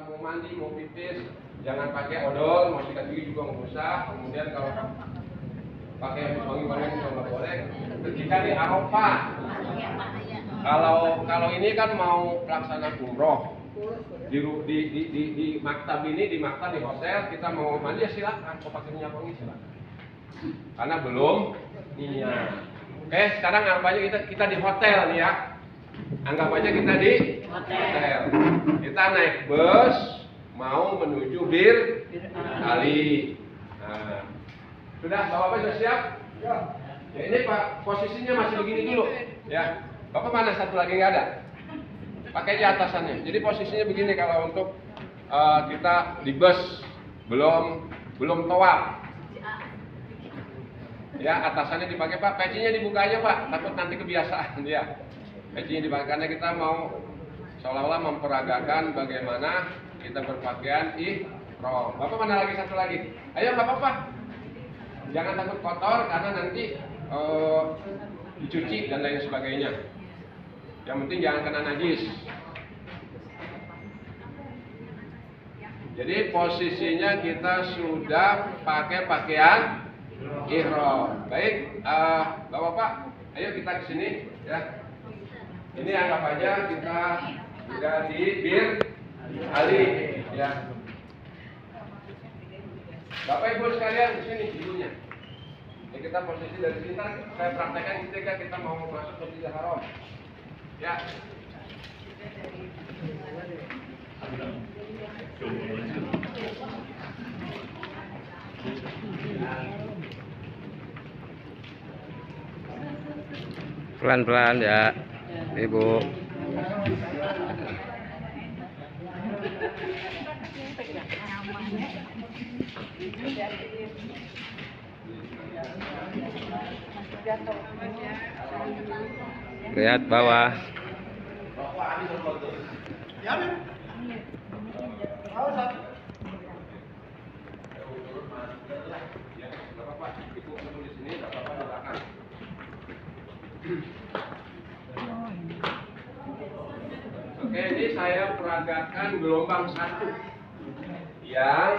mau mandi, mau pipis, jangan pakai odol, mau sikat gigi juga nggak usah. Kemudian kalau pakai wangi-wangian juga nggak boleh. Ketika di Arafah, kalau ini kan mau pelaksana umroh di maktab ini, di maktab di hotel kita mau mandi ya silakan, mau pakai minyak wangi silakan. Karena belum niat. Oke, sekarang anggap aja kita di hotel nih ya. Anggap aja kita di hotel. Kita naik bus mau menuju Bir Ali. Nah, sudah, Bapak sudah siap? Ya. Ya ini Pak, posisinya masih begini dulu. Ya. Bapak mana satu lagi nggak ada? Pakai di atasannya. Jadi posisinya begini kalau untuk kita di bus belum towab. Ya, atasannya dipakai Pak, pecinya dibuka aja Pak, takut nanti kebiasaan ya. Pecinya dipakai karena kita mau seolah-olah memperagakan bagaimana kita berpakaian ihram. Bapak mana lagi satu lagi? Ayo nggak apa-apa. Jangan takut kotor karena nanti dicuci dan lain sebagainya. Yang penting jangan kena najis. Jadi posisinya kita sudah pakai pakaian ihram. Baik, Bapak-bapak, ayo kita ke sini ya. Ini anggap aja kita sudah di Bir Ali ya. Bapak Ibu sekalian di sini dulunya. Ini kita posisi dari sini, saya praktekkan ketika kita mau masuk ke Masjidil Haram. Ya. Pelan-pelan ya, Ibu. Lihat bawah. Oke, ini saya peragakan gelombang 1 yang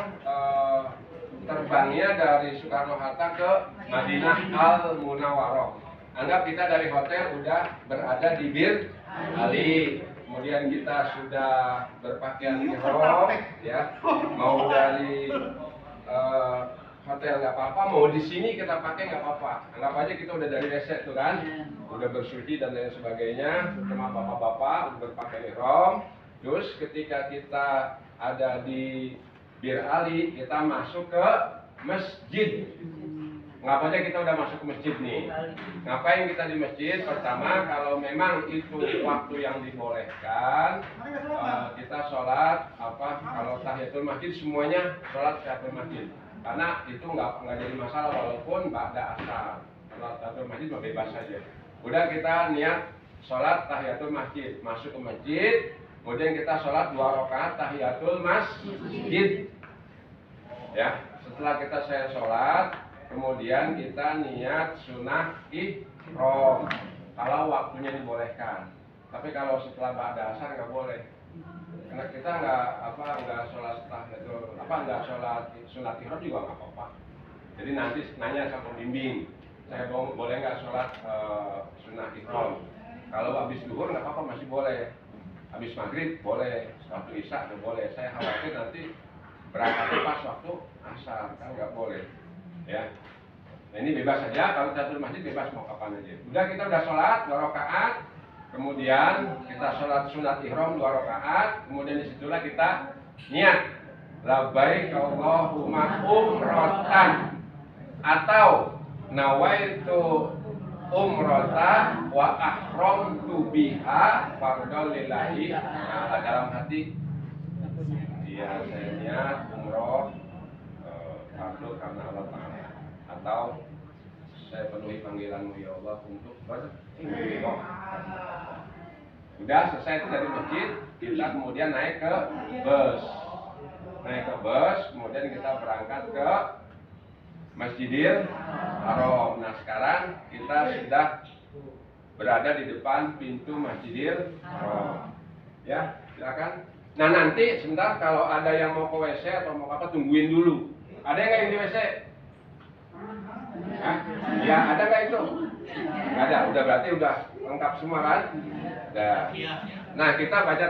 terbangnya dari Soekarno-Hatta ke Madinah Al-Munawwaroh. Anggap kita dari hotel udah berada di Bir Ali. Kemudian kita sudah berpakaian ihram ya. Mau dari hotel nggak apa-apa, mau di sini kita pakai nggak apa-apa. Anggap aja kita udah dari WC tuh kan, udah bersuci dan lain sebagainya. Sama bapak-bapak udah berpakaian ihram. Terus ketika kita ada di Bir Ali, kita masuk ke masjid. Anggap aja kita udah masuk ke masjid nih. Ngapain kita di masjid? Pertama, kalau memang itu waktu yang dibolehkan, kita sholat kalau tahiyatul masjid semuanya sholat tahiyatul masjid. Karena itu nggak jadi masalah walaupun ba'da asar. Sholat tahiyatul masjid bebas saja. Udah kita niat sholat tahiyatul masjid, masuk ke masjid, kemudian kita sholat 2 rakaat tahiyatul masjid. Ya, setelah kita sholat, kemudian kita niat sunnah ihram kalau waktunya dibolehkan. Tapi kalau setelah ba'da asar nggak boleh. Karena kita nggak sholat nggak sholat sunat ihram juga nggak apa-apa. Jadi nanti nanya sama pembimbing, saya boleh nggak sholat sunnah ihram? Kalau habis zuhur nggak apa-apa, masih boleh. Habis maghrib boleh, waktu isya nggak boleh. Saya khawatir nanti berangkatnya pas waktu asar, kan nggak boleh. Ya, nah ini bebas saja. Kalau tahiyatul masjid bebas mau kapan aja. Udah kita sholat 2 rakaat, kemudian kita sholat sunat ihram 2 rakaat, kemudian disitulah kita niat labbaik Allahumma umratan atau nawaitu umrata wa ahramtu biha fardhu lillahi. Nah, dalam hati ya saya niat umroh fardu karena Allah Ta'ala, atau saya penuhi panggilanmu ya Allah untuk berumroh. Udah selesai itu dari masjid, kita kemudian naik ke bus. Kemudian kita berangkat ke Masjidil Haram. Nah sekarang kita sudah berada di depan pintu Masjidil Haram. Ya, silakan. Nah nanti sebentar kalau ada yang mau ke WC atau mau apa tungguin dulu. Ada nggak yang di WC? Hah? Ya ada nggak itu? Nggak ada. Udah berarti udah lengkap semua kan? Nah kita baca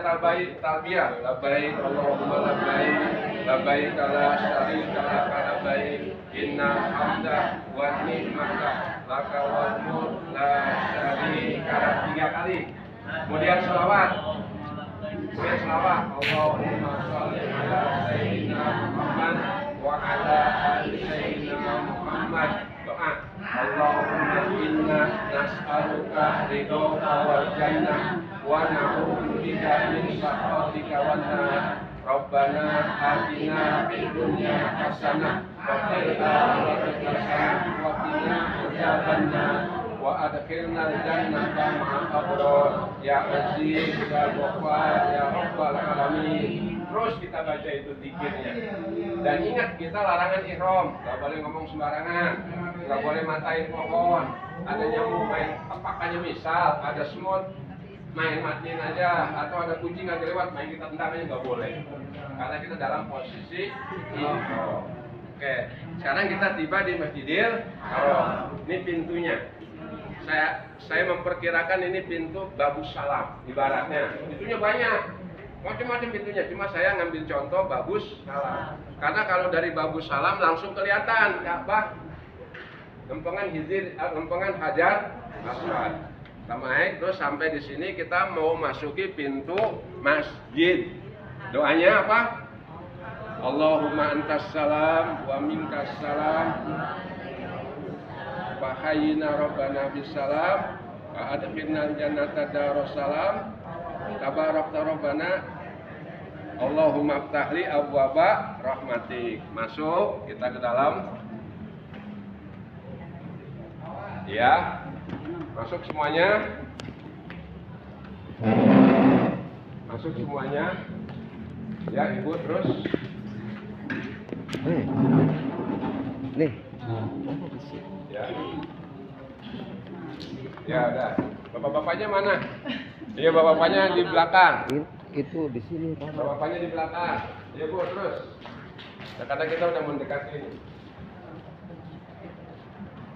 talbiyah. Labbaik Allahumma labbaik. Labbaik la syarika laka labbaik. Innal hamda wan ni'mata laka wal mulk la syarika lak. 3 kali. Kemudian selawat. Allahumma sholli ala sayyidina Muhammad wa ala ali sayyidina Muhammad. Doa. Allahumma inna nas'aluka ridhoka wal jannah wa na'udzubika min sakhatika wan nar. Rabbana atina fid dunya hasanah wa fil akhirati hasanah wa qina adzabannar. Wa adkhilna jannata ma'al abrar ya aziz ya ghaffar ya rabbal alamin. Terus kita baca itu zikirnya. Dan ingat kita larangan ihram, nggak boleh ngomong sembarangan, nggak boleh matain pohon, ada nyamuk main tepakannya misal, ada semut main matiin aja, atau ada kucing lagi lewat main kita tendang aja nggak boleh, karena kita dalam posisi ihram. Oke, sekarang kita tiba di Masjidil Haram. Ini pintunya. Saya memperkirakan ini pintu Babus Salam ibaratnya. Pintunya banyak, macam-macam pintunya. Cuma saya ngambil contoh Babus Salam. Karena kalau dari Babus Salam langsung kelihatan Ka'bah, lempengan Hajar Aswad. Kita naik terus sampai di sini kita mau masuki pintu masjid. Doanya apa? Allahumma antas salam wa minkas salam. Fahayyina rabbana bisalam wa adkhilna jannata darussalam tabarakta rabbana Allahumma aftahli abwaba rahmatik. Masuk kita ke dalam ya, masuk semuanya, masuk semuanya ya ibu. Terus nih ya udah. Bapak-bapaknya mana? Iya, bapak-bapaknya di belakang. Itu di sini Pak. Bapak-bapaknya di belakang. Iya Bu, terus. Nah, karena kita udah mendekati ini.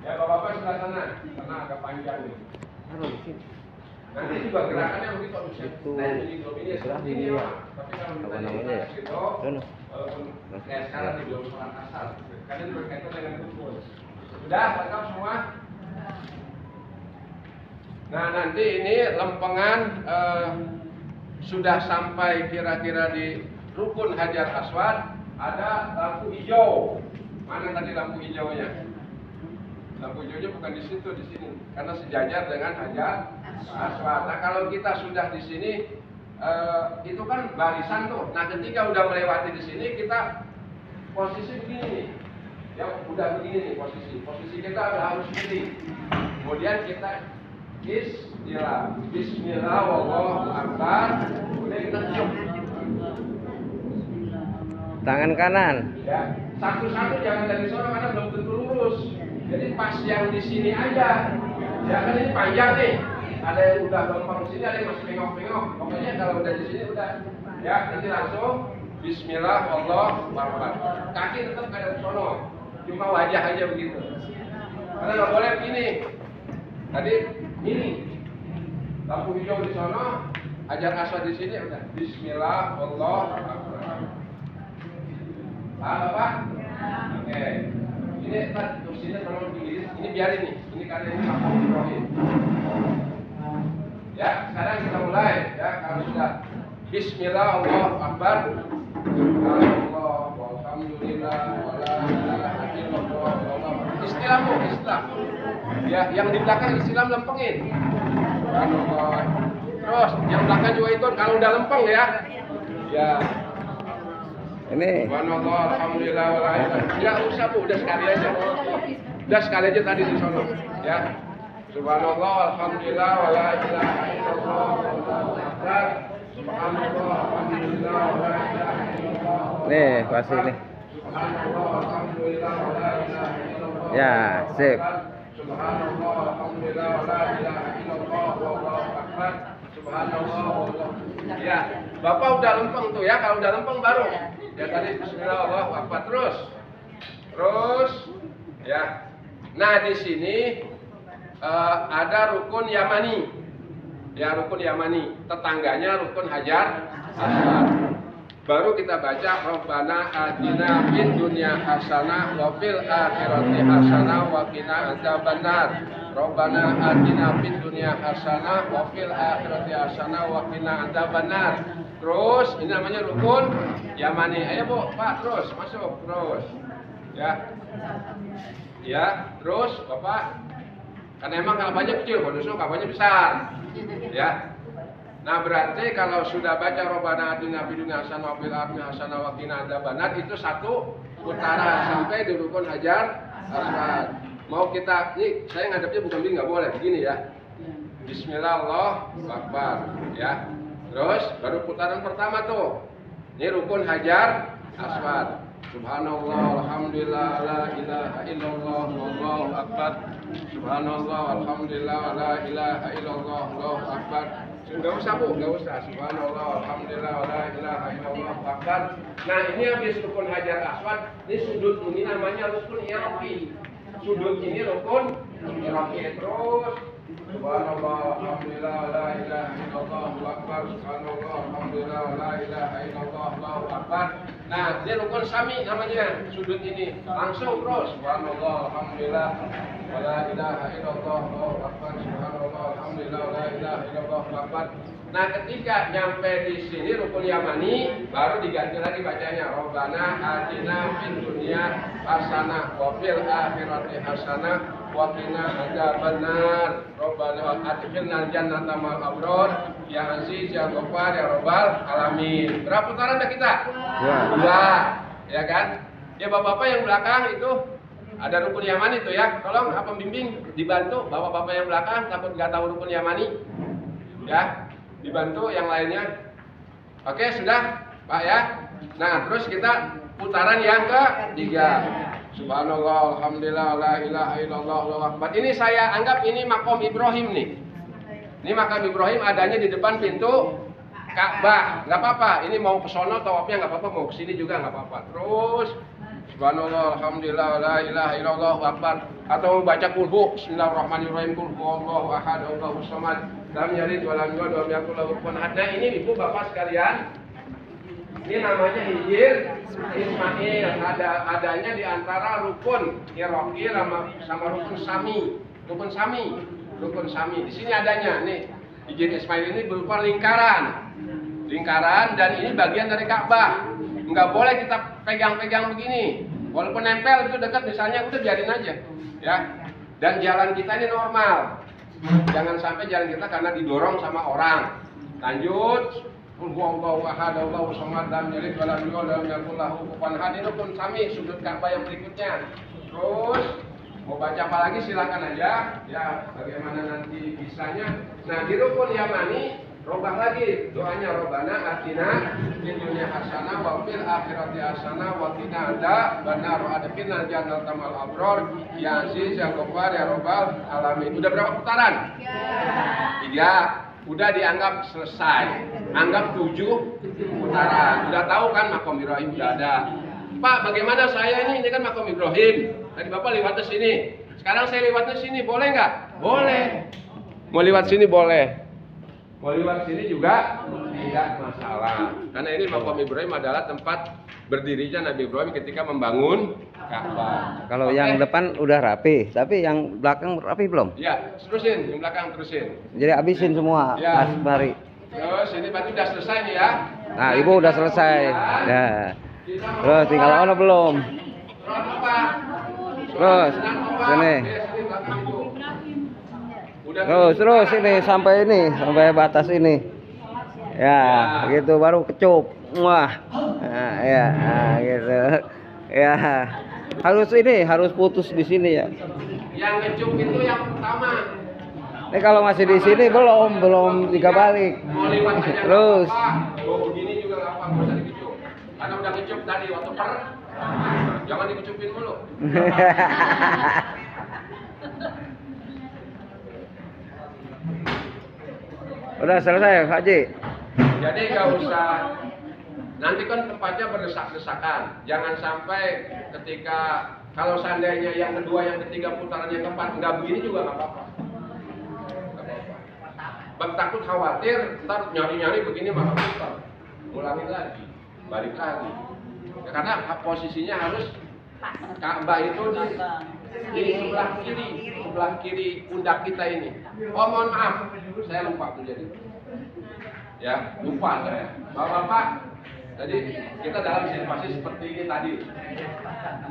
Ya bapak-bapak sebelah sana, karena agak panjang nih. Taruh di sini. Nanti juga gerakannya begitu. Itu ini sebelah ini sini ya. Tapi kalau Apa namanya ya? Sono. walaupun kayak sekarang di belum sholat asar, karena itu berkaitan dengan rukun. Sudah lengkap semua. Nah nanti ini lempengan sudah sampai kira-kira di rukun Hajar Aswad, ada lampu hijau. Mana tadi lampu hijaunya? Lampu hijaunya bukan di situ, di sini, karena sejajar dengan Hajar Aswad. Nah kalau kita sudah di sini, itu kan barisan tuh. Nah ketika udah melewati di sini, kita posisi begini nih, ya udah begini nih posisi kita harus begini. Kemudian kita Bismillah, wallahu akbar. Kemudian kita cium. Tangan kanan. Ya, satu-satu jangan dari sono karena belum tentu lurus. Jadi pas yang di sini aja. Ya kan ini panjang nih. Ada yang udah lempeng sini, ada yang masih pengok-pengok. Pokoknya kalau udah di sini udah. Ya, nanti langsung Bismillah, wallahu akbar. Kaki tetap ada di sono. Cuma wajah aja begitu. Karena nggak boleh begini. Tadi ini lampu hijau di sono, Hajar Aswad di sini udah Bismillah, wallahu akbar. Paham Pak? Oke. Ini terus sini tolong dilihat. Ini biarin nih. Ini karena ini lampu Ibrahim. Ya, sekarang kita mulai ya. Kalau sudah Bismillah, Allahu akbar. Subhanallah, walhamdulillah, wala ilaha illallah, wallahu. Istilah Bu, istilah. Ya, yang di belakang istilah lempengin. Subhanallah. Terus yang belakang juga ikut kalau udah lempeng ya. Ya. Ini. Subhanallah, alhamdulillah, wala ilaha. Ya usah Bu, udah sekali aja. Udah sekali aja tadi di sono, ya. Subhanallah, alhamdulillah, wala ilaha illallah, wallahu akbar. Subhanallah, alhamdulillah, wala ilaha illallah. Nih, pas ini. Subhanallah, alhamdulillah, wala ilaha illallah. Ya, sip. Subhanallah, alhamdulillah, wala ilaha illallah, wallahu akbar. Akbar. Subhanallah. Ya, Bapak udah lempeng tuh ya. Kalau udah lempeng baru. Ya tadi Bismillah Allahu Akbar terus. Terus ya. Nah, di sini ada rukun Yamani. Ya, rukun Yamani. Tetangganya rukun Hajar Aswad. Baru kita baca Rabbana atina fid dunya hasanah wa fil akhirati hasanah wa qina adzabannar. Rabbana atina fid dunya hasanah wa fil akhirati hasanah wa qina adzabannar. Terus ini namanya rukun Yamani. Ayo Bu, Pak, terus masuk terus. Ya. Ya, terus Bapak. Karena emang kabannya kecil, kalau disuruh kabannya besar. Ya. Nah, berarti kalau sudah baca Rabbana atina fid dunya hasanah wa fil akhirati hasanah wa qina adzabannar itu satu putaran sampai di rukun Hajar Aswad. Mau kita, ini saya ngadepnya bukan begini, nggak boleh begini ya. Bismillah Allahu Akbar ya. Terus baru putaran pertama tuh. Ini rukun Hajar Aswad. Subhanallah, alhamdulillah, la ilaha illallah, wallahu akbar. Subhanallah, alhamdulillah, la ilaha illallah, wallahu akbar. Enggak usah Bu, enggak usah. Subhanallah, alhamdulillah, la ilaha illallah, wallahu akbar. Nah, ini habis rukun Hajar Aswad. Ini sudut ini namanya rukun Iraqi. Sudut ini rukun Iraqi. Terus Subhanallah, alhamdulillah, la ilaha illallah, wallahu akbar. Subhanallah, alhamdulillah, la ilaha illallah, wallahu akbar. Nah, dia rukun Sami namanya, sudut ini. Langsung terus. Subhanallah, alhamdulillah, la ilaha illallah, wallahu akbar. Subhanallah, alhamdulillah, la ilaha illallah, wallahu akbar. Nah, ketika nyampe di sini rukun Yamani, baru diganti lagi bacanya Rabbana atina fid dunya hasanah wa fil akhirati hasanah wa qina adzabannar. Rabbana adkhilna jannata ma'al abrar ya aziz ya ghaffar ya rabbal alamin. Berapa putaran dah kita? Dua. Ya kan? Ya Bapak-bapak yang belakang itu ada rukun Yamani itu ya. Tolong pembimbing dibantu Bapak-bapak yang belakang takut nggak tahu rukun Yamani. Ya, dibantu yang lainnya. Oke, sudah Pak ya. Nah, terus kita putaran yang ketiga. Subhanallah, alhamdulillah, la ilaha illallah, wallahu akbar. Ini saya anggap ini makom Ibrahim nih. Ini makam Ibrahim adanya di depan pintu Ka'bah. Nggak apa-apa. Ini mau ke sono tawafnya nggak apa-apa, mau ke sini juga nggak apa-apa. Terus Subhanallah, alhamdulillah, la ilaha illallah, wallahu akbar. Atau baca kulhu, bismillahirrahmanirrahim, kulhu Allahu ahad, Allahu samad, lam yalid wa lam yulad wa lam yakul lahu kufuwan ahad. Nah, ini Ibu Bapak sekalian, ini namanya Hijir Ismail. Adanya di antara rukun Iraqi sama rukun Sami. Rukun Sami. Di sini adanya nih. Hijir Ismail ini berupa lingkaran dan ini bagian dari Ka'bah. Nggak boleh kita pegang-pegang begini. Walaupun nempel itu dekat misalnya, udah biarin aja. Ya. Dan jalan kita ini normal. Jangan sampai jalan kita karena didorong sama orang. Lanjut. Qul huwallahu ahad, Allahu samad, lam yalid wa lam yulad wa lam yakul lahu kufuwan ahad. Ini rukun Sami, sudut Ka'bah yang berikutnya. Terus mau baca apa lagi silakan aja. Ya, bagaimana nanti bisanya. Nah, di rukun Yamani robah lagi doanya Rabbana atina fid dunya hasanah wa fil akhirati hasanah wa qina adzabannar wa adkhilna jannata ma'al abrar ya aziz ya ghaffar ya rabbal alamin. Udah berapa putaran? 3. Udah dianggap selesai. Anggap 7 putaran. Udah tahu kan makom Ibrahim udah ada. Pak, bagaimana saya ini kan makom Ibrahim. Tadi Bapak lewat ke sini. Sekarang saya lewat ke sini, boleh nggak? Boleh. Mau lewat sini boleh. Mau lewat sini juga tidak masalah. Karena ini makam Ibrahim adalah tempat berdirinya Nabi Ibrahim ketika membangun Ka'bah. Kalau yang depan udah rapi, tapi yang belakang rapi belum? Ya, terusin, yang belakang terusin. Jadi habisin semua, Ya. mari. Terus ini berarti udah selesai nih ya. Nah, Ibu udah selesai. Ya. Terus tinggal ono belum? Terus apa? Terus sini. Terus ini sampai batas ini. Ya, gitu baru kecup. Wah. Nah, ya, nah, gitu. Ya. Harus putus di sini ya. Yang ngecup itu yang pertama. Ini kalau masih di sini belum tiga balik. Mau lewat aja. Terus. Mau begini juga nggak apa, nggak usah dikecup. Karena udah ngecup tadi waktu jangan dikecupin dulu. Udah selesai, Pak Haji. Jadi nggak usah, nanti kan tempatnya berdesak-desakan. Jangan sampai ketika kalau seandainya yang kedua, yang ketiga putaran yang keempat nggak begini juga nggak apa-apa. Takut khawatir, ntar nyari-nyari begini malah putar. Ulangin lagi, balik lagi. Ya, karena posisinya harus Ka'bah itu di sebelah kiri pundak kita ini. Oh mohon maaf, saya lupa tuh jadi. Ya, lupa saya. Bapak-bapak, jadi kita dalam situasi seperti ini tadi.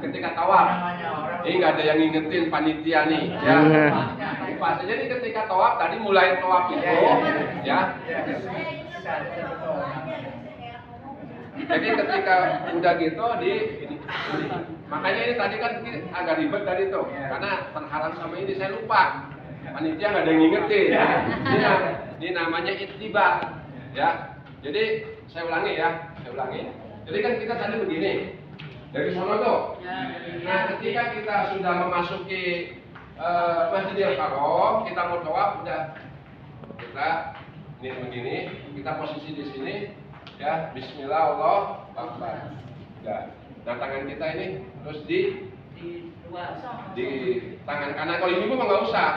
Ketika tawaf, ini nggak ada yang ngingetin panitia nih, ya. Lupa. Jadi ketika tawaf tadi mulai tawaf itu, ya. Jadi ketika udah gitu ini. Makanya ini tadi kan agak ribet tadi tuh, karena terhalang sama ini saya lupa. Panitia nggak ada yang ngingetin. Ini namanya ittiba. Ya, jadi saya ulangi. Jadi kan kita tadi begini, dari sono tuh. Nah, ketika kita sudah memasuki Masjidil Haram, kita mau tawaf, udah kita ini begini, kita posisi di sini, ya, Bismillah, Allahu Akbar. Ya. Nah, tangan kita ini terus di tangan kanan. Kalau ibu mah nggak usah.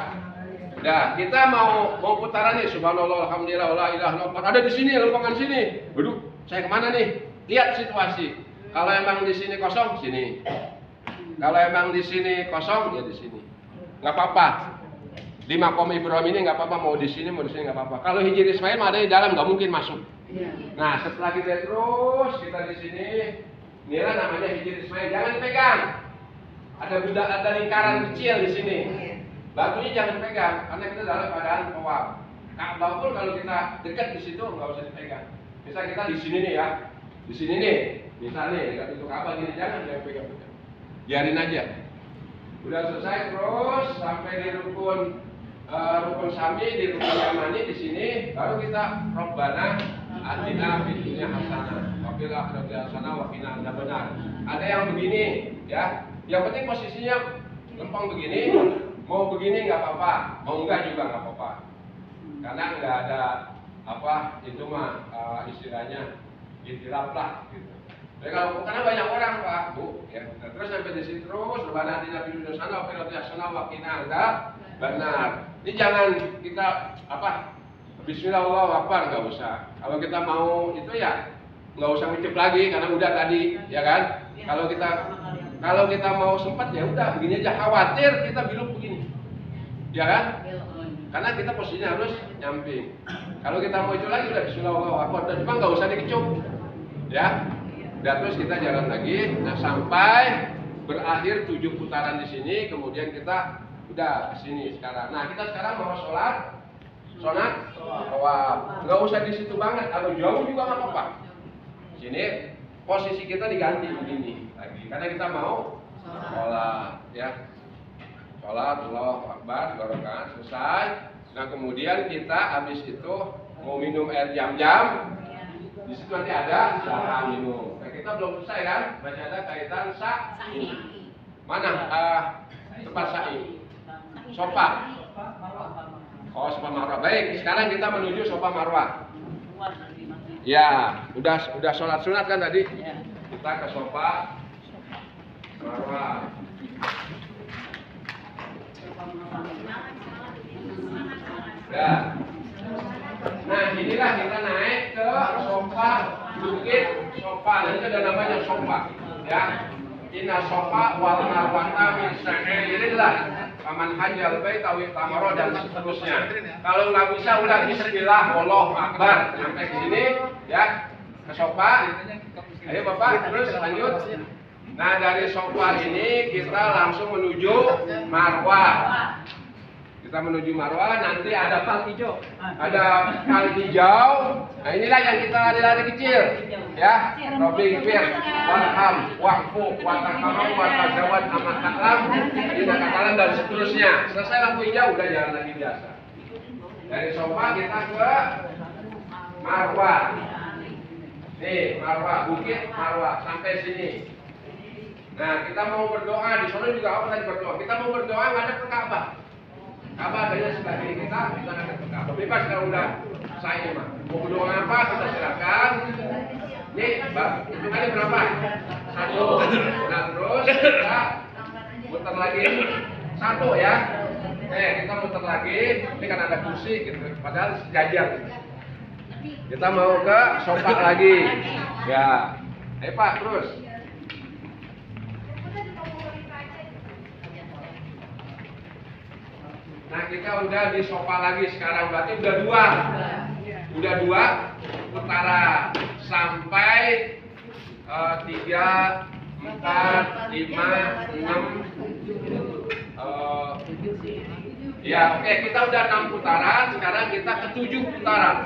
Nah, kita mau putaran nih, subhanallah, alhamdulillah, la ilaha illallah. Ada di sini, lempengan sini. Waduh, saya kemana nih? Lihat situasi. Kalau emang di sini kosong, sini. Kalau emang di sini kosong, ya di sini. Nggak apa-apa. Di makom Ibrahim ini nggak apa-apa, mau di sini nggak apa-apa. Kalau Hijr Ismail ada di dalam, nggak mungkin masuk. Nah, setelah kita terus, kita di sini, inilah namanya Hijr Ismail. Jangan dipegang. Ada lingkaran kecil di sini. Batunya jangan pegang, karena kita dalam keadaan tawaf. Ka'bah pun kalau kita dekat di situ nggak usah dipegang. Misal kita di sini nih ya, di sini nih, misalnya dekat itu Ka'bah gini, jangan pegang. Biarin aja. Udah selesai terus sampai di rukun Sami, di rukun Yamani di sini, baru kita Rabbana atina fid dunya hasanah wa fil akhirati hasanah wa qina adzabannar. Ada yang begini, ya. Yang penting posisinya lempeng begini. Mau begini nggak apa-apa, mau enggak juga nggak apa-apa, karena nggak ada apa itu mah istilahnya ikhtilaf lah gitu. Jadi karena banyak orang Pak Bu, ya. Nah, terus sampai di situ terus Rabbana atina fid dunya hasanah wa fil akhirati hasanah wa qina adzabannar. Ini jangan kita apa Bismillah Allahu Akbar, nggak usah. Kalau kita mau itu ya nggak usah ngecep lagi karena udah tadi, ya kan? Kalau kita mau sempat ya udah begini aja, khawatir kita belok begini, ya kan? Karena kita posisinya harus nyamping. Kalau kita mau itu lagi udah Bismillahirrahmanirrahim, dan cuma nggak usah dikecup, ya. Dan terus kita jalan lagi, nah sampai berakhir 7 putaran di sini, kemudian kita udah ke sini sekarang. Nah kita sekarang mau sholat, nggak usah di situ banget, kalau jauh juga nggak apa-apa. Sini posisi kita diganti begini lagi, karena kita mau sholat, ya. Sholat, Allahu Akbar, 2 rakaat selesai. Nah kemudian kita habis itu mau minum air jam-jam. Di situ nanti ada cara minum. Nah, kita belum selesai kan? Masih ada kaitan sa'i. Mana tempat sa'i? Sofa. Oh, Sofa Marwah. Baik, sekarang kita menuju Sofa Marwah. Ya, udah sholat sunat kan tadi? Kita ke Sofa Marwah. Ya. Nah, inilah kita naik ke Sofa Bukit Sofa. Nanti ada namanya Sofa, ya. Inna Sofa wal Marwata min sya'airillah. Paman hajjal bait aw tamaro dan seterusnya. Kalau nggak bisa udah bismillah wallahu akbar sampai di sini, ya. Ke Sofa. Ayo Bapak, terus lanjut. Nah, dari Sofa ini kita langsung menuju Marwah. Kita menuju Marwah, nanti ada pal hijau. Ada pal hijau. Nah, inilah yang kita lari-lari kecil, ya. Robi fir, warham, waqfu, watakaram, watazawad, amakaklam, dinakalam dan seterusnya. Selesai lampu hijau, udah jalan lagi biasa. Dari Sofa kita ke Marwah. Nih, Marwah, Bukit Marwah sampai sini. Nah, kita mau berdoa di sana juga apa tadi berdoa? Kita mau berdoa ngadep ke Ka'bah. Ka'bah adanya sebelah kiri kita ada ke Ka'bah. Bebas kalau udah saya mah. Mau berdoa apa kita silakan. Nih, Mbak, itu kali berapa? 1. Nah, terus kita muter lagi 1 ya. Kita muter lagi. Ini kan ada kursi gitu. Padahal sejajar. Kita mau ke sofa lagi. Ya. Ayo Pak, terus. Nah, kita udah di sofa lagi sekarang, berarti udah 2. Udah 2 putaran sampai 3, 4, 5, 6. Ya, oke, kita udah 6 putaran, sekarang kita ke 7 putaran.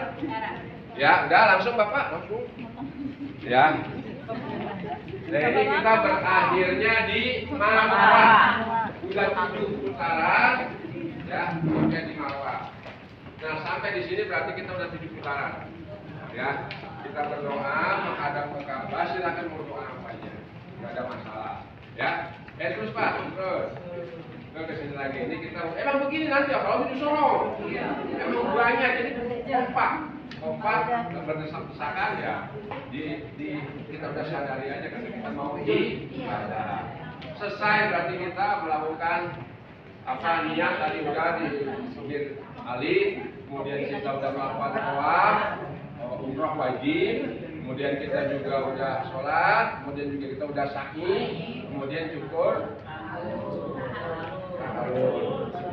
Ya, udah langsung Bapak, langsung. Ya. Jadi kita berakhirnya di Marwah. Udah 7 putaran. Ya, sampai di Marwah. Nah, sampai di sini berarti kita udah 7 putaran. Ya, kita berdoa menghadap ke Ka'bah, silakan mau doa apa aja. Enggak ada masalah. Ya. Terus Pak, terus. Ke sini lagi. Ini kita emang begini nanti ya kalau di Solo. Emang banyak jadi kompak berdesak-desakan ya. Kita udah sadari aja karena kita mau ibadah. Selesai berarti kita melakukan niat tadi udah di Masjid Ali, kemudian kita udah melakukan tawaf, umrah wajib, kemudian kita juga udah sholat, kemudian juga kita udah sa'i, kemudian cukur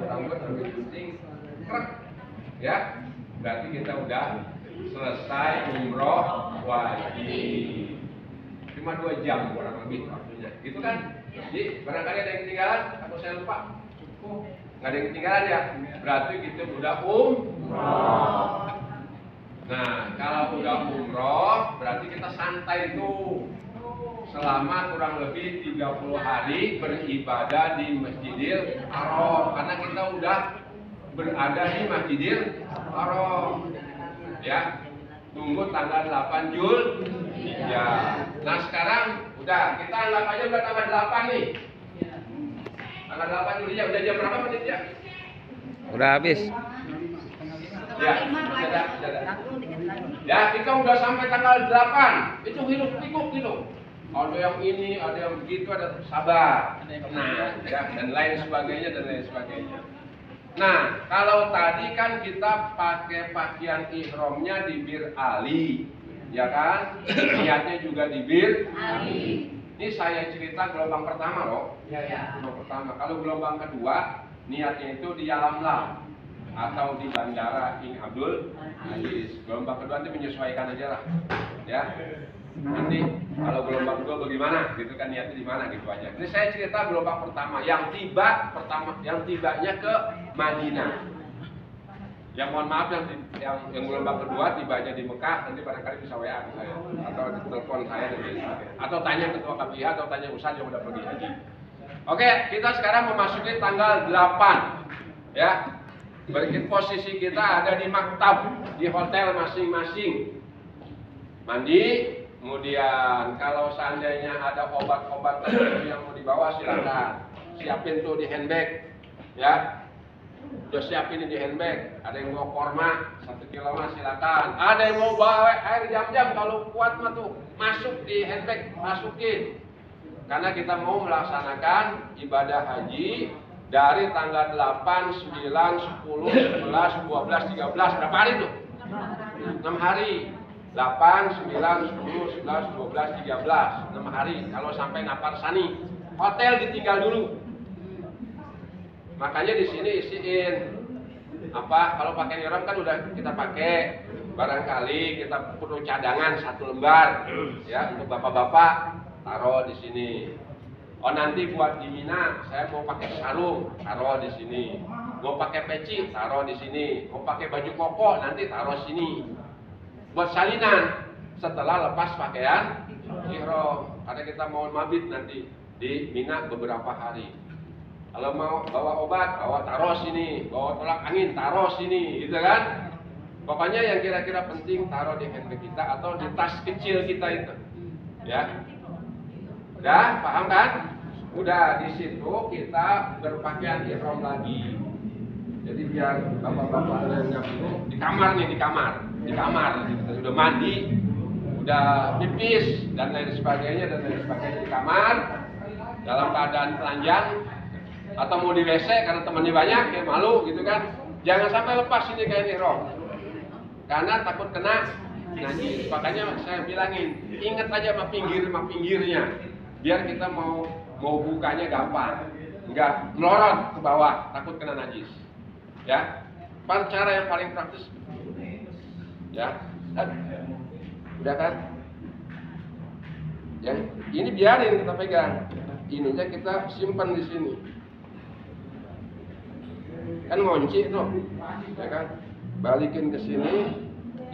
rambut gunting krek, ya berarti kita udah selesai umroh wajib. Cuma 2 jam kurang lebih waktunya, gitu kan? Jadi barangkali ada yang ketinggalan atau saya lupa. Nggak ada yang ketinggalan ya? Berarti kita udah umroh. Nah, kalau udah umroh, berarti kita santai tuh selama kurang lebih 30 hari beribadah di Masjidil Haram. Karena kita udah berada di Masjidil Haram. Ya, tunggu tanggal 8 Jul. Ya. Nah, sekarang udah, kita anggap aja udah tanggal 8 nih. Tanggal 8 Juli ya, udah jam berapa menit ya? Udah habis. Ya, sudah. Ya, kita udah sampai tanggal 8. Itu hidup pikuk gitu. Ada yang ini, ada yang begitu, ada sabar. Nah, ya, dan lain sebagainya. Nah, kalau tadi kan kita pakai pakaian ihramnya di Bir Ali, ya kan? Niatnya juga di Bir Ali. Ini saya cerita gelombang pertama loh. Gelombang pertama. Kalau gelombang kedua, niatnya itu di Yalamlam atau di Bandara King Abdul Aziz. Gelombang kedua nanti menyesuaikan aja lah, ya. Nanti kalau gelombang kedua bagaimana, gitu kan niatnya di mana gitu aja. Ini saya cerita gelombang pertama, yang tibanya ke Madinah. Yang mohon maaf yang gelombang kedua tibanya di Mekah, nanti barangkali bisa WA ke saya atau telepon saya dan sebagainya. Atau tanya ketua KPIH atau tanya Ustaz yang udah pergi haji. Oke, kita sekarang memasuki tanggal 8. Ya. Berarti posisi kita ada di maktab, di hotel masing-masing. Mandi, kemudian kalau seandainya ada obat-obat tertentu yang mau dibawa silakan. Siapin tuh di handbag. Ya. Udah siapin di handbag. Ada yang mau korma 1 kilo mah silakan. Ada yang mau bawa air jam-jam, kalau kuat mah tuh masuk di handbag, masukin. Karena kita mau melaksanakan ibadah haji dari tanggal 8, 9, 10, 11, 12, 13. Berapa hari tuh? 6 hari. 8, 9, 10, 11, 12, 13. 6 hari. Kalau sampai Napar Sani, hotel ditinggal dulu. Makanya di sini isiin kalau pakai ihram kan udah kita pakai. Barangkali kita perlu cadangan 1 lembar ya untuk bapak-bapak, taruh di sini. Oh, nanti buat di Mina saya mau pakai sarung, taruh di sini. Mau pakai peci, taruh di sini. Mau pakai baju koko, nanti taruh sini. Buat salinan setelah lepas pakaian ihram. Karena kita mau mabit nanti di Mina beberapa hari. Kalau mau bawa obat, taruh sini. Bawa tolak angin, taruh sini, gitu kan? Pokoknya yang kira-kira penting taruh di handbag kita atau di tas kecil kita itu. Ya. Udah, paham kan? Udah, di situ kita berpakaian ihram lagi. Jadi biar bapak-bapak nggak bingung, di kamar. di kamar, gitu. Udah mandi, udah pipis dan lain sebagainya di kamar dalam keadaan telanjang atau mau di WC karena temannya banyak ya malu gitu kan. Jangan sampai lepas ini kain ihram karena takut kena najis. Makanya saya bilangin, ingat aja sama pinggirnya biar kita mau bukanya gampang, enggak melorot ke bawah takut kena najis ya. Cara yang paling praktis ya. Udah kan? Yang ini biarin kita pegang. Ininya kita simpan di sini. Kan ngunci tuh. Ya kan? Balikin ke sini,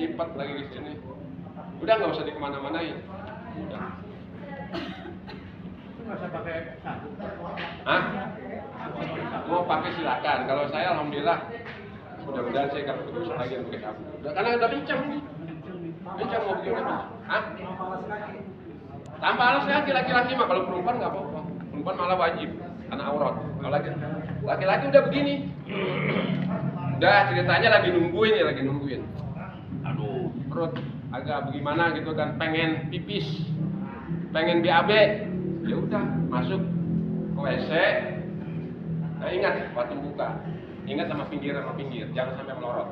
lipat lagi ke sini. Udah nggak usah dikemana-manain. Udah. Nggak usah pakai sabuk. Hah? Mau pakai silakan. Kalau saya alhamdulillah mudah-mudahan saya nggak terus lagi pakai sabuk. Karena udah pincang ini. Pincang mau begini. Hah? Tanpa alas kaki laki-laki mah, kalau perempuan nggak apa-apa. Perempuan malah wajib karena aurat. Kalau laki-laki udah begini. Udah ceritanya lagi nungguin. Aduh, perut agak bagaimana gitu kan, pengen pipis, pengen BAB. Ya udah, masuk ke WC. Nah, ingat waktu buka. Ingat sama pinggir, jangan sampai melorot.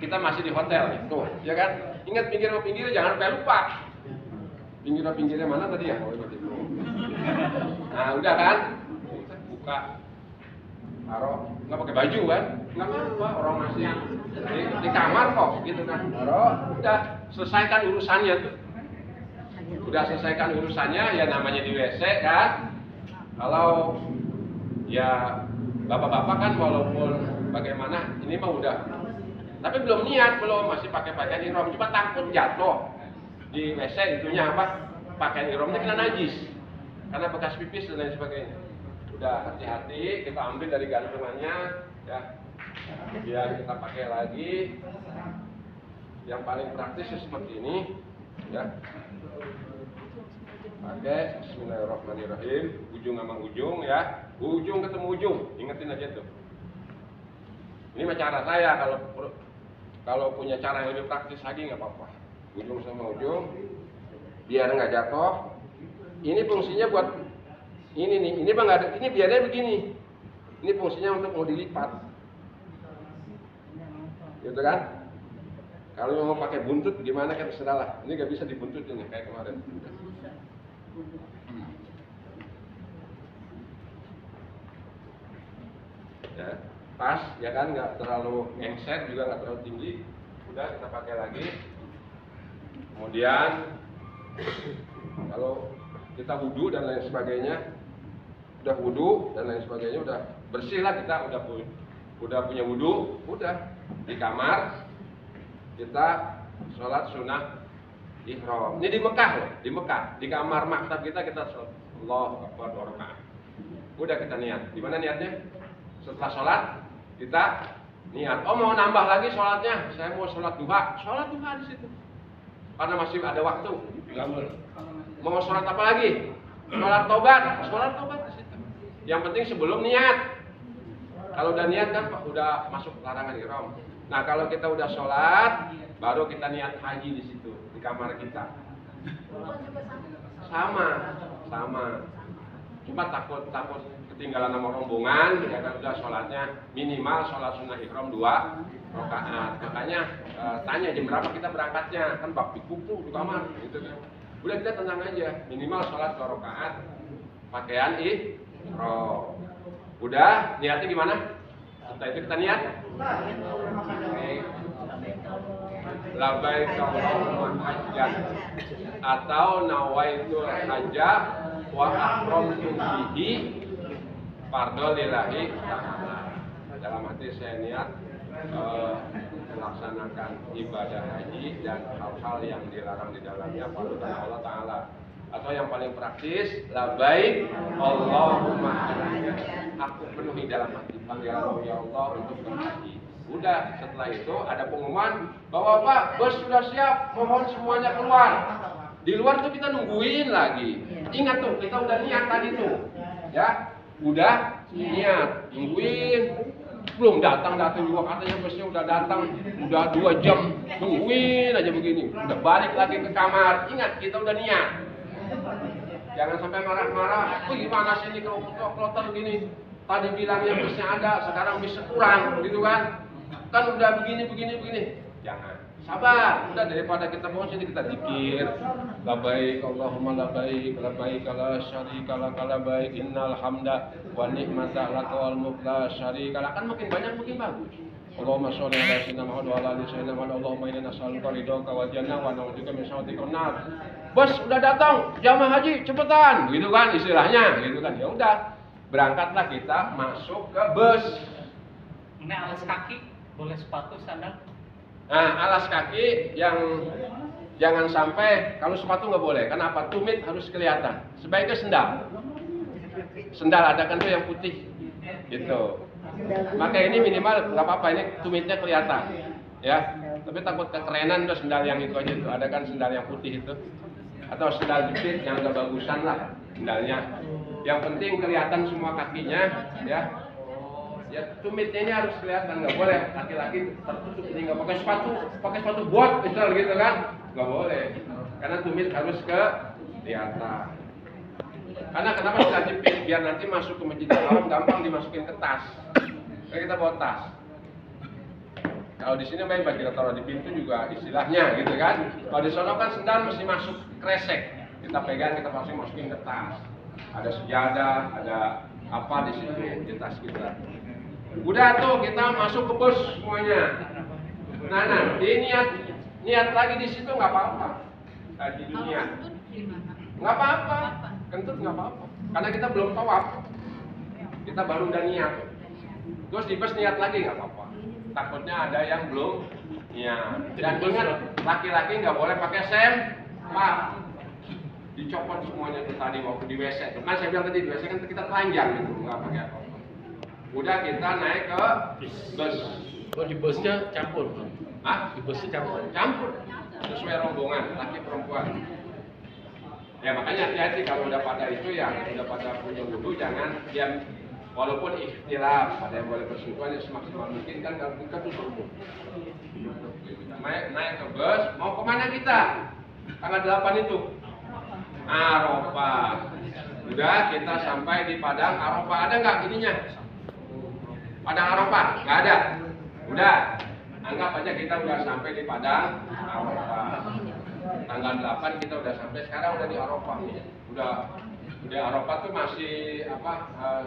Kita masih di hotel nih, tuh, ya kan? Ingat pinggir, jangan sampai lupa. Pinggirnya mana tadi ya? Oh, itu. Nah, udah kan? Buka, taruh, nggak pakai baju kan? Nggak apa-apa, orang masih di kamar kok, gitu kan? Taruh, udah selesaikan urusannya tuh. Udah selesaikan urusannya, ya namanya di WC kan? Kalau ya bapak-bapak kan walaupun bagaimana, ini mah udah. Tapi belum niat, masih pakai pakaian ihram, cuma takut jatuh di WC itunya apa? Pakaian ihramnya kena najis. Karena bekas pipis dan lain sebagainya. Udah hati-hati, kita ambil dari gantungannya ya. Biar kita pakai lagi. Yang paling praktis seperti ini ya. Pakai bismillahirrahmanirrahim, ujung sama ujung ya. Ujung ketemu ujung, ingetin aja tuh. Ini mah cara saya, kalau punya cara yang lebih praktis lagi nggak apa-apa. Ujung sama ujung, biar nggak jatuh. Ini fungsinya buat ini nih, ini bang nggak ada, ini biarnya begini. Ini fungsinya untuk mau dilipat, gitu kan? Kalau mau pakai buntut gimana kan terserah lah. Ini nggak bisa dibuntut ini kayak kemarin. Ya, pas ya kan, nggak terlalu ngengset juga nggak terlalu tinggi. Udah kita pakai lagi. Kemudian kalau kita wudhu dan lain sebagainya, udah wudhu dan lain sebagainya, udah bersih lah kita, udah punya wudhu, udah di kamar kita sholat sunnah ihram. Ini di Mekah loh, di kamar maktab kita sholat Allahu Akbar 2 rakaat. Udah kita niat. Di mana niatnya? Setelah sholat kita niat. Oh mau nambah lagi sholatnya? Saya mau sholat duha di situ. Karena masih ada waktu. Mau sholat apa lagi? Sholat tobat di situ. Yang penting sebelum niat. Kalau udah niat kan udah masuk larangan ihram. Nah kalau kita udah sholat, baru kita niat haji di situ, di kamar kita. Sama. Cuma takut ketinggalan sama rombongan, ya kan udah sholatnya minimal sholat sunnah ihram 2 rakaat. Makanya tanya jam berapa kita berangkatnya, kan bak pikuk tuh di kamar, gitu kan. Udah kita tenang aja, minimal sholat 2 rakaat, pakaian ihram. Udah niatnya gimana? Setelah itu kita niat. Labbaik Allahumma hajjan atau nawaitul hajja wa ahramtu bihi fardhu lillahi ta'ala. Dalam hati saya niat melaksanakan ibadah haji dan hal-hal yang dilarang di dalamnya fardhu Allah Ta'ala. Atau yang paling praktis, labbaik Allahumma hajjan, aku penuhi dalam hati panggilan ya Allah untuk berhaji. Udah, setelah itu ada pengumuman bahwa Pak, bus sudah siap, mohon semuanya keluar. Di luar tuh kita nungguin lagi. Ingat tuh, kita udah niat tadi tuh. Ya, udah niat, nungguin. belum datang juga, katanya busnya udah datang, udah 2 jam, tungguin aja begini, udah balik lagi ke kamar. Ingat, kita udah niat. Jangan sampai marah-marah, gimana sih ini kloter gini, tadi bilangnya busnya ada, sekarang bisa kurang, gitu kan udah begini. Jangan, sabar, udah daripada kita mau sini kita zikir, labaik Allahumma labaik la syarika lak labaik innal hamda wa ni'mata lak wal mulk la syarika lak, kan makin banyak makin bagus. Allahumma sholli ala sayyidina Muhammad wa ala ali sayyidina Muhammad. Allahumma inna nas'aluka ridhaka wal jannah wa na'udzubika min sakhatika nar. Bos udah datang, jamaah haji cepetan, gitu kan istilahnya, gitu kan. Ya udah, berangkatlah kita masuk ke bus. Ini alas kaki, boleh sepatu, sandal? Nah, alas kaki yang jangan sampai, kalau sepatu nggak boleh, karena apa? Tumit harus kelihatan. Sebaiknya sendal. Sendal ada kan tuh yang putih, gitu. Maka ini minimal nggak apa-apa, ini tumitnya kelihatan, ya. Tapi takut kekerenan tuh sendal yang itu aja tuh. Ada kan sendal yang putih itu, atau sendal jepit yang agak bagusan lah sendalnya. Yang penting kelihatan semua kakinya, ya. Ya tumitnya ini harus kelihatan, nggak boleh laki-laki tertutup ini, nggak pakai sepatu bot misal gitu kan, nggak boleh, karena tumit harus kelihatan. Karena kenapa kita jepit, biar nanti masuk ke Masjidil Haram gampang dimasukin ke tas. Kayak kita bawa tas. Kalau di sini bebas kita taruh di pintu juga istilahnya gitu kan. Kalau di sana kan sendal mesti masuk kresek, kita pegang kita masukin ke tas. Ada sejadah, ada apa di situ di tas kita. Udah tuh kita masuk ke bus semuanya. Nah nanti niat lagi di situ nggak apa-apa. Tadi niat nggak apa-apa, kentut nggak apa-apa. Karena kita belum tawaf, kita baru udah niat. Terus di bus niat lagi nggak apa-apa. Takutnya ada yang belum niat. Dan ingat, laki-laki nggak boleh pakai sempak. Dicopot semuanya itu tadi waktu di WC. Kan saya bilang tadi di WC kan kita telanjang gitu, nggak pakai apa-apa. Udah kita naik ke bus. Oh, di busnya campur? Ah, Di busnya campur? campur sesuai rombongan laki perempuan. Ya makanya hati-hati kalau udah pada itu ya, udah pada punya wudu jangan diam. Walaupun ikhtilaf, ada yang boleh bersentuhan ya semaksimal mungkin kan kalau kita tutup. Naik ke bus, mau kemana kita? Tanggal 8 itu Arafah. Udah kita sampai di Padang Arafah, ada nggak ininya? Padang Arafah? Nggak ada. Udah, anggap aja kita udah sampai di Padang Arafah. Tanggal 8 kita udah sampai, sekarang udah di Arafah. Udah Arafah tuh masih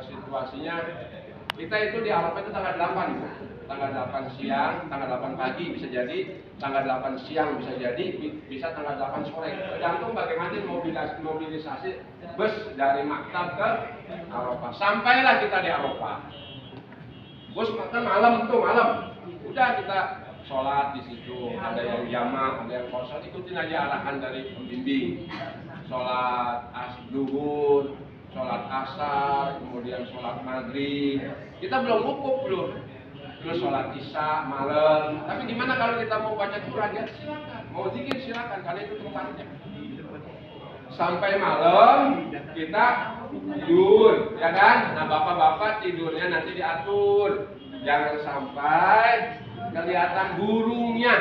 situasinya, kita itu di Arafah itu tanggal 8. Tanggal 8 siang, tanggal 8 pagi bisa jadi, tanggal 8 siang bisa jadi, bisa tanggal 8 sore. Tergantung bagaimana mobilisasi bus dari Maktab ke Arafah. Sampailah kita di Arafah. Bus makan malam. Udah kita sholat di situ. Ada yang jamak, ada yang kosong. Ikutin aja arahan dari pembimbing. Sholat zuhur, sholat asar, kemudian sholat maghrib. Kita belum wukuf belum. Terus sholat isya malam. Tapi gimana kalau kita mau baca Quran ya silakan. Mau zikir silakan, karena itu tempatnya. Sampai malam kita tidur, ya kan? Nah bapak-bapak tidurnya nanti diatur, jangan sampai kelihatan burungnya,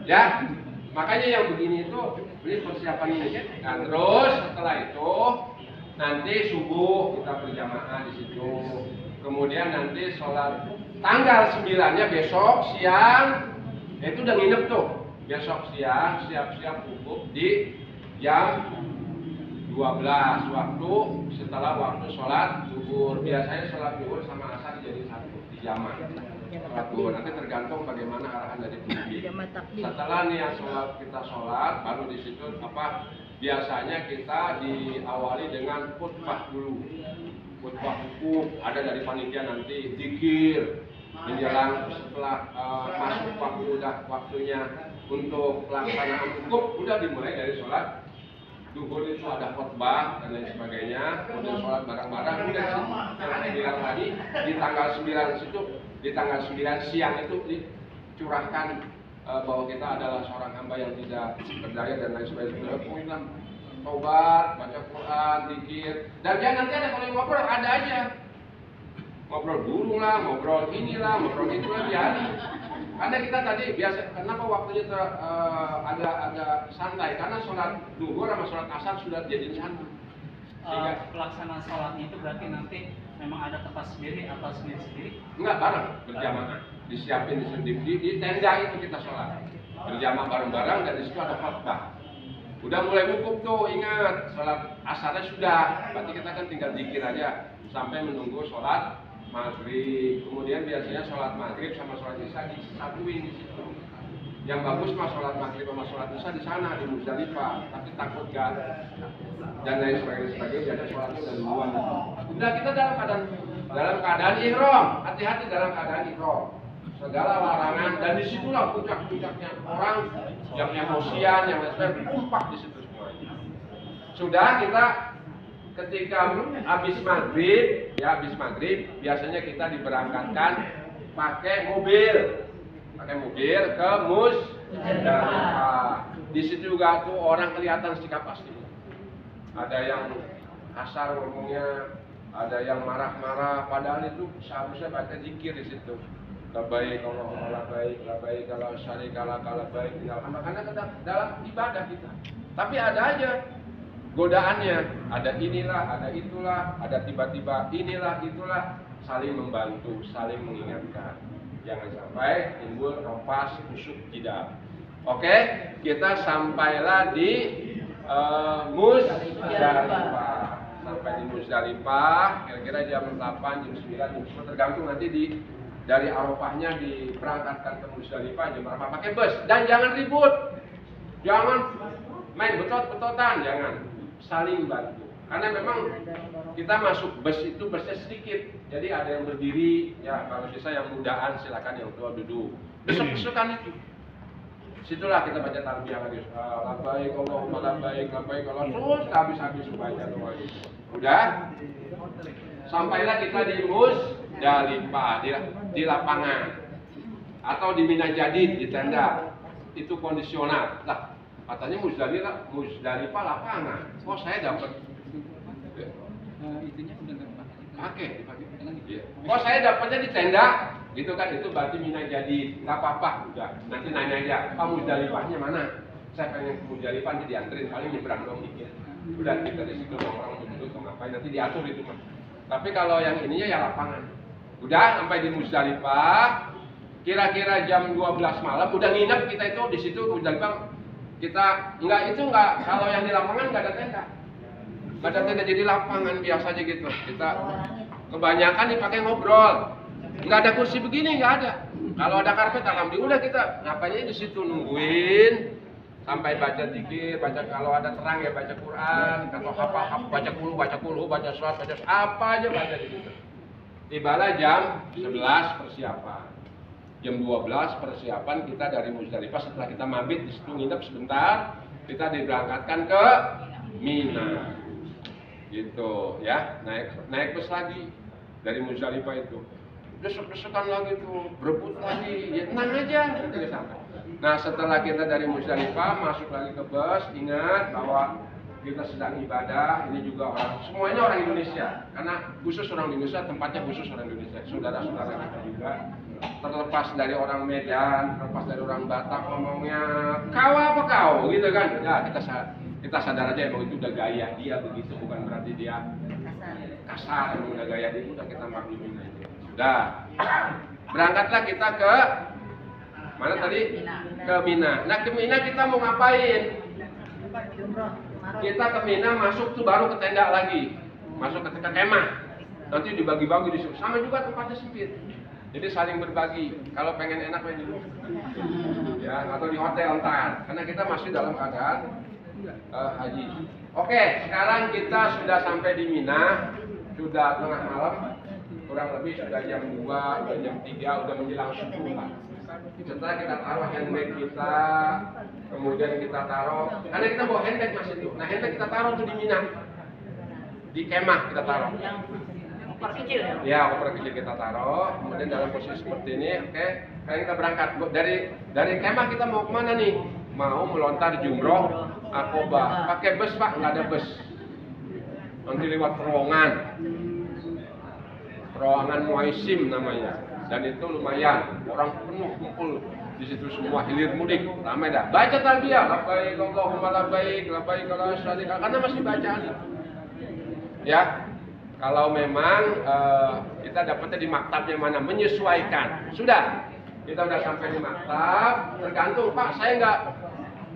ya. Makanya yang begini itu beli persiapan ini. Nah terus setelah itu nanti subuh kita berjamaah di situ. Kemudian nanti sholat tanggal 9-nya besok siang, itu udah nginep tuh. Besok siang siap-siap wukuf di jam 12 waktu setelah waktu sholat zuhur. Biasanya sholat zuhur sama asar jadi satu di jamak. Sholat zuhur nanti tergantung bagaimana arahan dari pemimpin. Setelah niat sholat kita sholat, baru di situ biasanya kita diawali dengan khutbah dulu. Khutbah hukum ada dari panitia nanti zikir menjelang setelah masuk waktunya untuk pelaksanaan hukum udah dimulai dari sholat zuhur itu ada khutbah dan lain sebagainya, kemudian sholat bareng-bareng, udah yang bilang tadi di tanggal 9 situ, di tanggal 9 siang itu dicurahkan bahwa kita adalah seorang hamba yang tidak berdaya dan lain sebagainya. Kemudian taubat, baca Quran, zikir, dan dia nanti ada kalau ngobrol ada aja. ngobrol burung lah, ngobrol inilah, ngobrol itulah di hari. Karena kita tadi biasa, kenapa waktunya agak santai? Karena sholat duhur sama sholat asar sudah jadi satu. Pelaksanaan sholatnya itu berarti nanti memang ada tempat sendiri atau sendiri-sendiri? Enggak, bareng, berjamaah. Disiapin di tenda itu kita sholat. Berjamaah bareng-bareng dan di situ ada khotbah. Udah mulai wukuf tuh, ingat, sholat asarnya sudah. Berarti kita kan tinggal zikir aja sampai menunggu sholat maghrib. Kemudian biasanya sholat maghrib sama sholat isya disatuin di situ. Yang bagus mah sholat maghrib sama sholat isya di sana di Muzdalifah, tapi takut gak dan lain sebagainya. Jadi sholatnya udah duluan. Udah kita dalam keadaan ihram, hati-hati dalam keadaan ihram. Segala larangan dan disitulah puncak-puncaknya orang yang emosian, yang berkumpak di situ semuanya. Sudah kita ketika habis maghrib, biasanya kita diberangkatkan pakai mobil ke Muzdalifah. Di situ juga tuh orang kelihatan sikap pasti. Ada yang kasar ngomongnya, ada yang marah-marah, padahal itu seharusnya baca zikir di situ. Labaik Allahumma labaik, labaik kalau syarika lak labaik, karena dalam ibadah kita. Tapi ada aja godaannya, ada inilah, ada itulah, ada tiba-tiba inilah, itulah, saling membantu, saling mengingatkan. Jangan sampai timbul rampas, kusuk, tidak. Oke, kita sampailah di Muzdalifah. Sampai di Muzdalifah, kira-kira jam 8, jam 9, jam 10, tergantung nanti dari Arafahnya diberangkatkan ke Muzdalifah jam berapa, pakai bus. Dan jangan ribut, jangan main betot-betotan, jangan, saling bantu. Karena memang kita masuk bus itu busnya sedikit, jadi ada yang berdiri, ya kalau bisa yang mudaan silakan, yang tua duduk. Besok-besokan itu, situlah kita baca talbiyah lagi, labaik Allahumma labaik, labaik Allah, terus habis-habis baca doa itu. Udah, sampailah kita di Muzdalifah, di lapangan atau di Mina Jadid, di tenda. Itu kondisional. Lah, katanya Muzdalifah lapangan. Oh, saya dapat Itunya udah nggak pakai dipakai lagi. Oh, saya dapatnya di tenda. Gitu kan, itu berarti Mina Jadid. Nggak apa-apa, udah. Nanti nanya aja, Pak Muzdalifahnya mana? Saya pengen ke Muzdalifah, nanti dianterin, paling nyebrang dong dikit. Udah, kita di situ orang duduk ngapain, nanti diatur itu mah. Tapi kalau yang ininya ya lapangan. Udah sampai di Muzdalifah, kira-kira jam 12 malam udah nginep kita itu di situ Muzdalifah. Kita enggak kalau yang di lapangan enggak ada tenda. Enggak ada tenda, jadi lapangan biasa aja gitu. Kita kebanyakan dipakai ngobrol. Enggak ada kursi begini, enggak ada. Kalau ada karpet alhamdulillah, kita ngapainnya di situ nungguin sampai baca zikir, kalau ada terang ya baca Quran, kalau hafal baca kulu, baca surat, apa aja baca di situ. Tibalah jam 11 persiapan. Jam 12 persiapan kita dari Muzdalifah, setelah kita mabit di situ nginep sebentar, kita diberangkatkan ke Mina. Gitu ya, naik bus lagi dari Muzdalifah itu. Desek-desekan lagi tuh, berebut lagi, ya tenang aja, nanti sampai. Nah, setelah kita dari Muzdalifah masuk lagi ke bus, ingat bahwa kita sedang ibadah. Ini juga semuanya orang Indonesia, karena khusus orang Indonesia, tempatnya khusus orang Indonesia. Saudara-saudara kita juga, terlepas dari orang Medan, terlepas dari orang Batak ngomongnya kau apa kau, gitu kan? Ya kita sadar aja emang itu udah gaya dia begitu, bukan berarti dia kasar, emang udah gaya dia, udah kita maklumin aja. Sudah, berangkatlah kita ke mana tadi? Ke Mina. Nah, ke Mina kita mau ngapain? Kita ke Mina, masuk tuh baru ke tenda lagi. Masuk ke kemah. Nanti dibagi-bagi di situ. Sama juga tempatnya sempit. Jadi saling berbagi. Kalau pengen enak main dulu. Ya, atau di hotel entar. Karena kita masih dalam keadaan haji. Oke, sekarang kita sudah sampai di Mina. Sudah tengah malam. Kurang lebih sudah jam 2, sudah jam 3, udah menjelang subuh. Setelah kita taruh handbag kita, kemudian kita taruh, karena kita bawa handbag masih itu. Nah, handbag kita taruh tuh di Mina, di kemah kita taruh. Koper kecil ya? Ya, koper kecil kita taruh. Kemudian dalam posisi seperti ini, oke. Sekarang kita berangkat. Dari kemah kita mau kemana nih? Mau melontar jumroh Aqobah. Pakai bus Pak? Nggak ada bus. Nanti lewat terowongan. Terowongan Muaisim namanya. Dan itu lumayan, orang penuh kumpul di situ semua, hilir mudik, ramai dah. Baca talbiyah, labbaik Allahumma labbaik, labbaik la syarika lak, karena masih bacaan. Ya, kalau memang kita dapatnya di maktabnya mana, menyesuaikan. Sudah, kita udah sampai di maktab, tergantung Pak,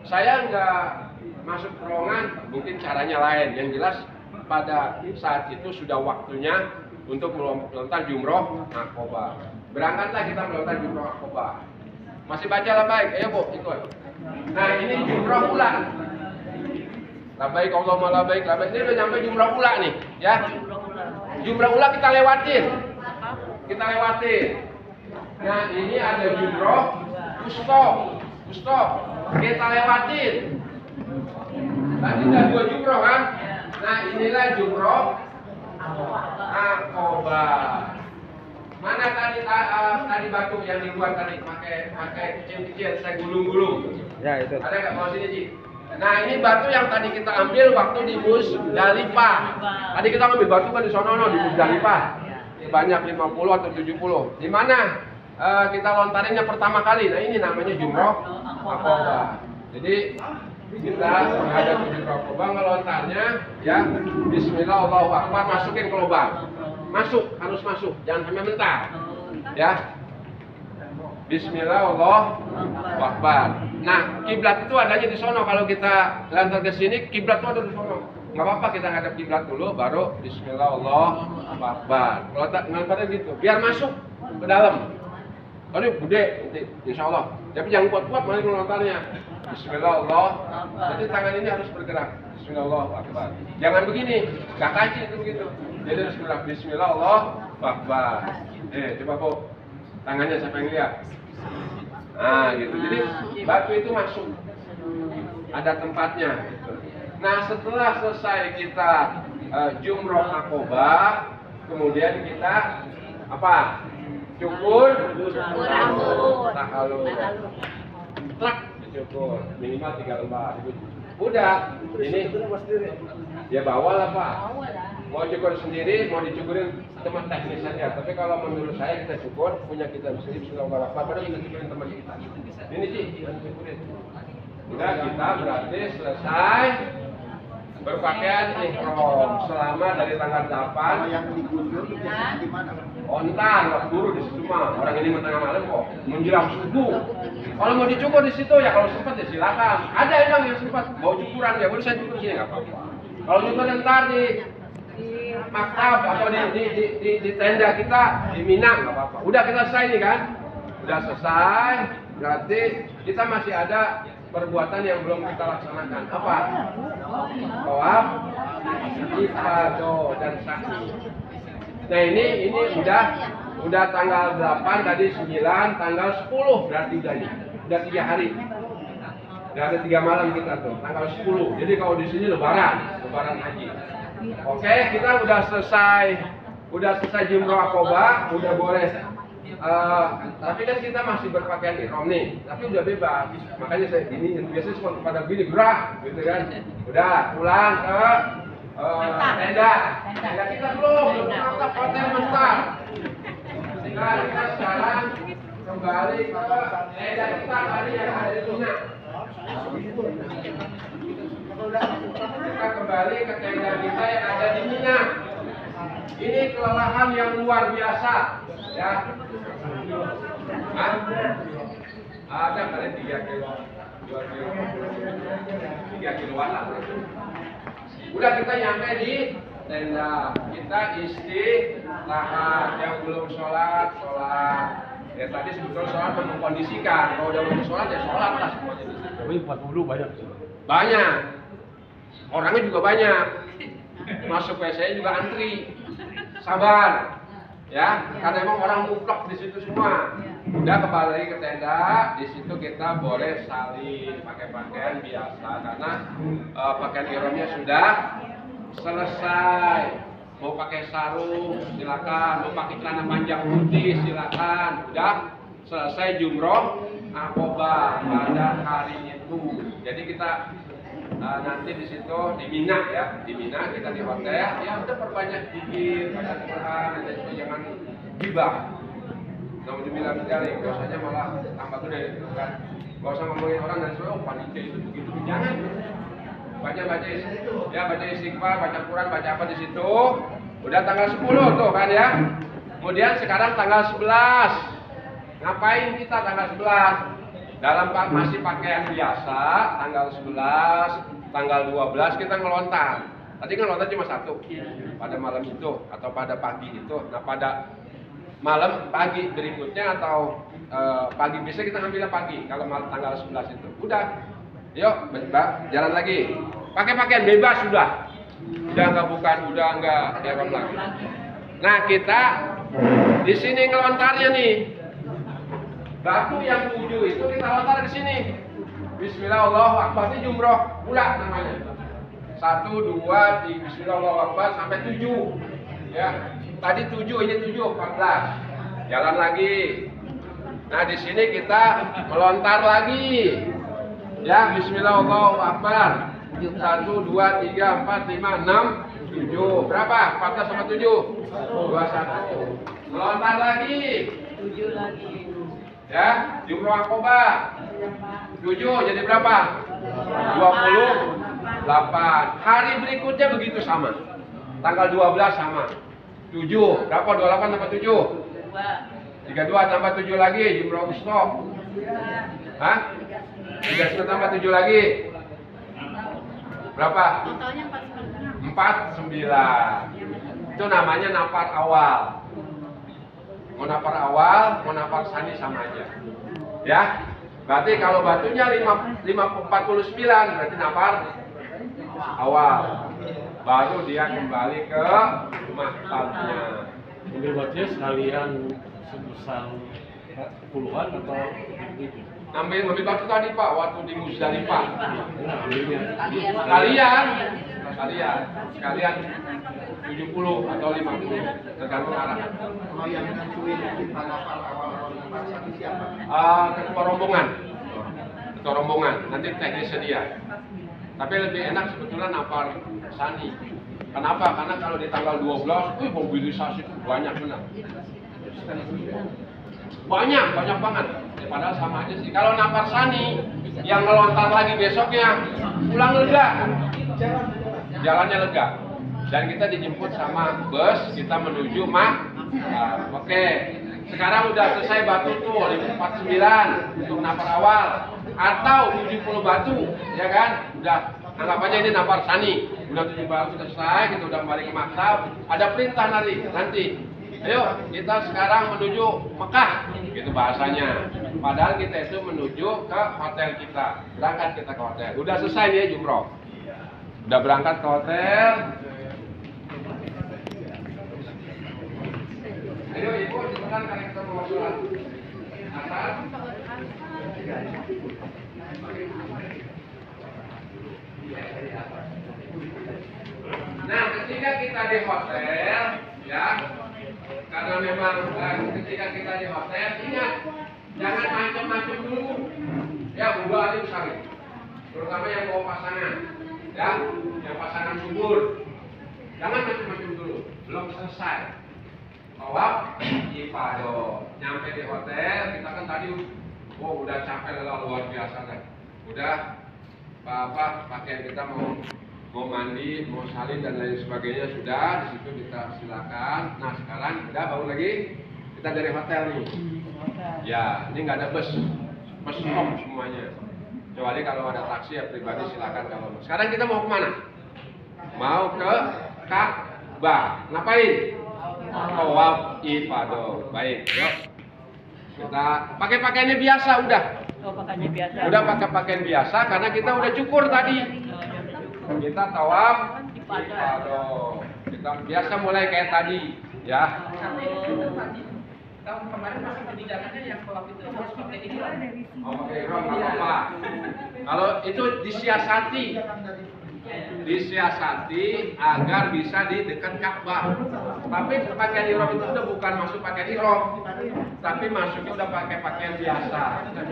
saya nggak masuk terowongan, mungkin caranya lain. Yang jelas pada saat itu sudah waktunya untuk melontar jumroh Aqobah. Berangkatlah kita melontar jumroh Aqobah. Masih baca lah baik, ayo Bu, ikut. Nah ini jumroh ula. Labbaik Allahumma labbaik, labbaik. Ini udah nyampe jumroh ula nih, ya. Jumroh ula kita lewatin. Kita lewatin. Nah ini ada jumroh Gusto. Kita lewatin. Tadi ada 2 jumroh kan? Nah inilah jumroh Aqobah. Mana tadi batu yang dibuat tadi pakai kecil-kecil, saya gulung-gulung. Ya itu. Ada nggak mau sini Ci? Nah ini batu yang tadi kita ambil waktu di Musdalifah. Tadi kita ambil batu kan di sono di Musdalifah. Sebanyak 50 atau 70. Di mana kita lontarinnya pertama kali? Nah ini namanya jumroh Aqobah. Jadi kita menghadap jumroh Aqobah, ngelontarnya ya Bismillah Allahu Akbar, masukin ke lubang. Masuk, harus masuk, jangan sampai mentar. Ya. Bismillah Allahu Akbar. Nah, kiblat itu adanya di sono. Kalau kita lantar ke sini, kiblat itu ada di sono. Nggak apa-apa kita ngadap kiblat dulu, baru Bismillah Allahu Akbar. Kalau tak ngantarnya gitu, biar masuk ke dalam. Oh ini gede, insya Allah. Tapi jangan kuat-kuat malah ngelontarnya. Bismillah Allahu. Jadi tangan ini harus bergerak. Bismillah Allahu Akbar. Jangan begini, gak kaji itu begitu. Jadi harus bergerak. Bismillah Allahu Akbar. Coba Bu, tangannya siapa yang lihat? Nah gitu. Jadi batu itu masuk. Ada tempatnya. Gitu. Nah setelah selesai kita jumroh Aqobah, kemudian kita apa? Cukur rambut. Truk dicukur minimal 3 lembar. Udah, ini ya bawa lah Pak. Mau cukur sendiri, mau dicukurin teman teknis saja. Tapi kalau menurut saya kita cukur punya kita sendiri, Bismillahirrahmanirrahim. Baru kita cukurin teman kita. Ini sih, kita cukurin. Udah, kita berarti selesai berpakaian ihram selama dari tanggal 8. Yang digundur biasanya di mana? Ontar, nggak buru di situ mah. Orang ini tengah malam kok menjelang subuh. Kalau mau dicukur di situ ya kalau sempat ya silakan. Ada emang yang sempat mau cukuran ya boleh saya cukur sini nggak apa-apa. Kalau cukur ntar di maktab atau di tenda kita di Mina nggak apa-apa. Udah kita selesai nih kan? Udah selesai. Berarti kita masih ada perbuatan yang belum kita laksanakan. Apa? Tawaf, ifadah dan sa'i. Nah ini udah tanggal 8 tadi 9, tanggal 10 berarti udah 3 hari. Udah ada 3 malam kita tuh, tanggal 10. Jadi kalau di sini lebaran haji. Oke, kita udah selesai jumroh Aqobah, udah boleh. Tapi kan kita masih berpakaian ihram nih, tapi udah bebas. Makanya saya gini, biasanya cuma pada gini gerak, gitu kan. Udah pulang ke tenda kita belum mantap hotel Mestar. Sehingga kita sekarang kembali ke tenda kita tadi yang ada di Mina. Kita kembali ke tenda kita yang ada di Mina. Ini kelelahan yang luar biasa, ya. Ada kali 3 kilo, 2 kilo, 3 kiloan lah. Udah kita nyampe di tenda, kita istirahat. Yang belum sholat. Ya tadi sebetulnya sholat mengkondisikan. Kalau udah mau sholat ya sholat lah semuanya. Tapi 40 banyak. Banyak. Orangnya juga banyak. Masuk WC juga antri. Sabar. Ya, karena emang orang mutlak di situ semua. Udah kembali lagi ke tenda, di situ kita boleh salin pakai pakaian biasa karena pakaian ihramnya sudah selesai. Mau pakai sarung silakan, mau pakai celana panjang putih silakan. Udah selesai jumroh Aqobah pada hari itu. Jadi kita nanti di situ di Mina ya, di Mina kita di hotel, ya udah perbanyak zikir, baca Quran, dan itu jangan gibah. Namun dibilang sekali, dosanya malah tambah gede kan. Gak usah ngomongin orang dan sebagainya, oh panitia itu begitu, jangan. Baca istighfar, baca Quran, baca apa di situ. Udah tanggal 10 tuh kan ya. Kemudian sekarang tanggal 11. Ngapain kita tanggal 11? Dalam masih pakaian biasa, tanggal 11, tanggal 12 kita ngelontar. Tadi kan lontar cuma satu, pada malam itu atau pada pagi itu. Nah pada malam pagi berikutnya atau pagi bisa kita ngambil pagi kalau malam tanggal 11 itu. Udah, yuk Mbak, jalan lagi. Pakai pakaian bebas sudah. Udah nggak bukan, udah nggak diapain lagi. Nah kita di sini ngelontarnya nih. Batu yang 7 itu kita lontar ke sini. Bismillah Allahu Akbar, ini jumroh pula namanya. 1, 2, 3, Bismillah Allahu Akbar sampai 7. Ya, tadi 7, ini 7, 14. Jalan lagi. Nah di sini kita melontar lagi. Ya, Bismillah Allahu Akbar. 1, 2, 3, 4, 5, 6, 7. Berapa? 14 sama 7? 21. Melontar lagi. 7 lagi. Ya, jumroh Aqobah 7 jadi berapa? 28. Hari berikutnya begitu sama. Tanggal 12 sama. 7. Berapa? 28 tambah 7? 32 tambah 7 lagi, jumroh Wusta. Hah? 39 tambah 7 lagi. Berapa? Totalnya 49. Itu namanya nafar awal. Mau nafar awal, mau nafar sani sama aja. Ya. Berarti kalau batunya 49 berarti nafar awal. Baru dia kembali ke mahtabnya. Ambil batunya sekalian sebesar puluhan atau begitu? Ambil batu tadi Pak, waktu di Muzdalifah. Ambilnya. Sekalian 70 atau 50 tergantung arah. Kalau yang nentuin kita nafal awal pasang siapa? Ketua rombongan, nanti teknisnya dia. Tapi lebih enak sebetulnya nafar sani. Kenapa? Karena kalau di tanggal 12, mobilisasi itu banyak benar. Banyak banget. Ya, padahal sama aja sih. Kalau nafar sani, yang ngelontar lagi besoknya, pulang lega. Jalannya lega. Dan kita dijemput sama bus, kita menuju Oke. Sekarang udah selesai batu tuh 49 untuk nafar awal atau 70 batu, ya kan? Udah anggap aja ini nafar sani. Udah 7 batu selesai, kita udah kembali ke maktab. Ada perintah nanti. Ayo kita sekarang menuju Mekah, gitu bahasanya. Padahal kita itu menuju ke hotel kita. Berangkat kita ke hotel. Udah selesai nih jumroh. Udah berangkat ke hotel. Ayo ibu, silakan karena kita mau sholat. Asal. Nah, ketika kita di hotel, ya, karena memang ketika kita di hotel, ingat jangan macam-macam dulu. Ya, buah ini besar, terutama yang bawa pasangan, ya, yang pasangan subur. Jangan macam-macam dulu, belum selesai. Tawaf ifadah. Nyampe di hotel, kita kan tadi udah capek luar biasa kan. Udah pakaian kita mau mandi, mau salin dan lain sebagainya sudah, di situ kita silakan. Nah, sekarang udah bangun lagi. Kita dari hotel nih. Ya, ini nggak ada bus. Bus stop semuanya. Kecuali kalau ada taksi ya pribadi silakan kalau. Sekarang kita mau kemana? Mau ke Ka'bah. Ngapain? Tawaf ifadah. Baik, yuk. Kita pakai pakaiannya biasa udah. Pakaiannya biasa. Udah pakai pakaian biasa karena kita udah cukur tadi. Kita tawaf ifadah. Kita biasa mulai kayak tadi, ya. Tahun kemarin masih kebijakannya yang tawaf itu harus pakai ihram. Oke, ihram nggak apa-apa. Kalau itu disiasati agar bisa di dekat Ka'bah. Tapi pakaian ihram itu udah bukan masuk pakaian ihram, tapi masuknya udah pakai pakaian biasa. Kita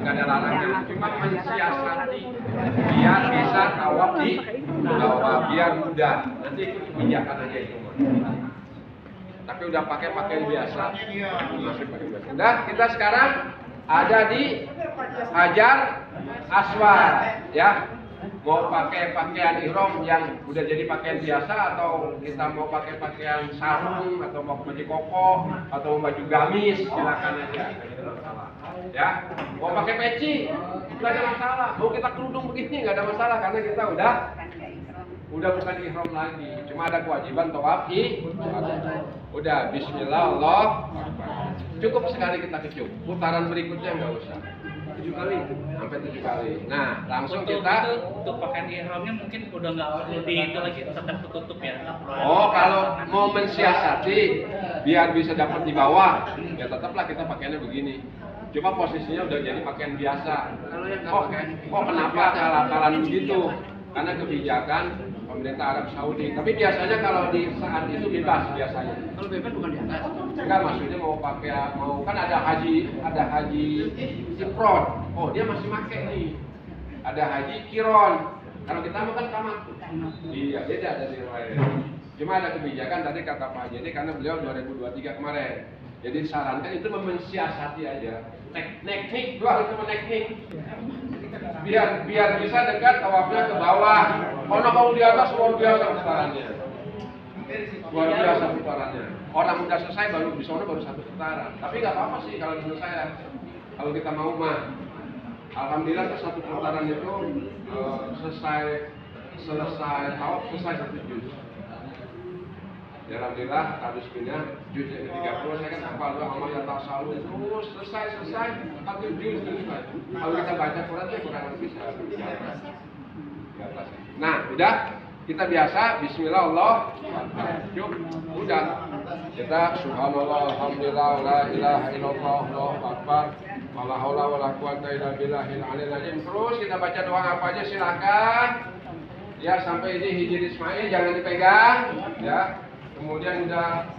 nggak ada larangan, cuma mensiasati biar bisa tawaf di bawah, biar mudah. Nanti itu kebijakan aja itu. Tapi udah pakai pakaian biasa. Masih pakai biasa. Nah, kita sekarang ada di Hajar Aswad, ya. Mau pakai pakaian ihram yang udah jadi pakaian biasa, atau kita mau pakai pakaian sarung, atau mau baju koko, atau mau baju gamis, silakan aja. Ya, mau pakai peci, nggak ada masalah. Mau kita kerudung begini nggak ada masalah, karena kita udah bukan ihram lagi. Cuma ada kewajiban tawaf udah bismillah Allah Akbar. Cukup sekali kita kecup. Putaran berikutnya nggak usah. 7 kali sampai 7 kali. Nah, langsung kita untuk pakaian ihramnya mungkin udah nggak perlu di itu lagi, tetap tertutup ya. Oh, kalau mau mensiasati biar bisa dapat di bawah, ya tetaplah kita pakaiannya begini. Cuma posisinya udah jadi pakaian biasa. Oh, kenapa kalah-kalahan begitu? Karena kebijakan pemerintah Arab Saudi. Tapi biasanya kalau di saat itu bebas biasanya. Kalau bebas bukan di atas. Enggak, maksudnya mau kan ada haji ifrad. Oh, dia masih pakai nih. Ada haji kiron. Kalau kita mau kan tamat. Iya, beda dari yang lain. Cuma ada kebijakan tadi kata Pak Haji ini karena beliau 2023 kemarin. Jadi disarankan itu mensiasati aja. Teknik, dua itu teknik. Biar bisa dekat tawafnya ke bawah. Kalau di atas luar biasa putarannya. Luar biasa putarannya. Orang udah selesai baru di sana baru 1 putaran. Tapi nggak apa-apa sih kalau menurut saya. Kalau kita mau mah, alhamdulillah ke 1 putaran itu selesai tawaf selesai 1 juz. Ya alhamdulillah habis pindah juz yang ke-30 saya kan hafal doa amal yang tasalu terus selesai 1 juz selesai. Kalau kita baca Quran itu kurang lebih bisa di atas. Nah, udah kita biasa bismillah Allah udah kita subhanallah alhamdulillah la ilaha illallah Allahu akbar wala haula wala quwata illa billahil aliyil azim. Terus kita baca doa apa aja silakan. Ya sampai ini hijir Ismail jangan dipegang ya. Kemudian udah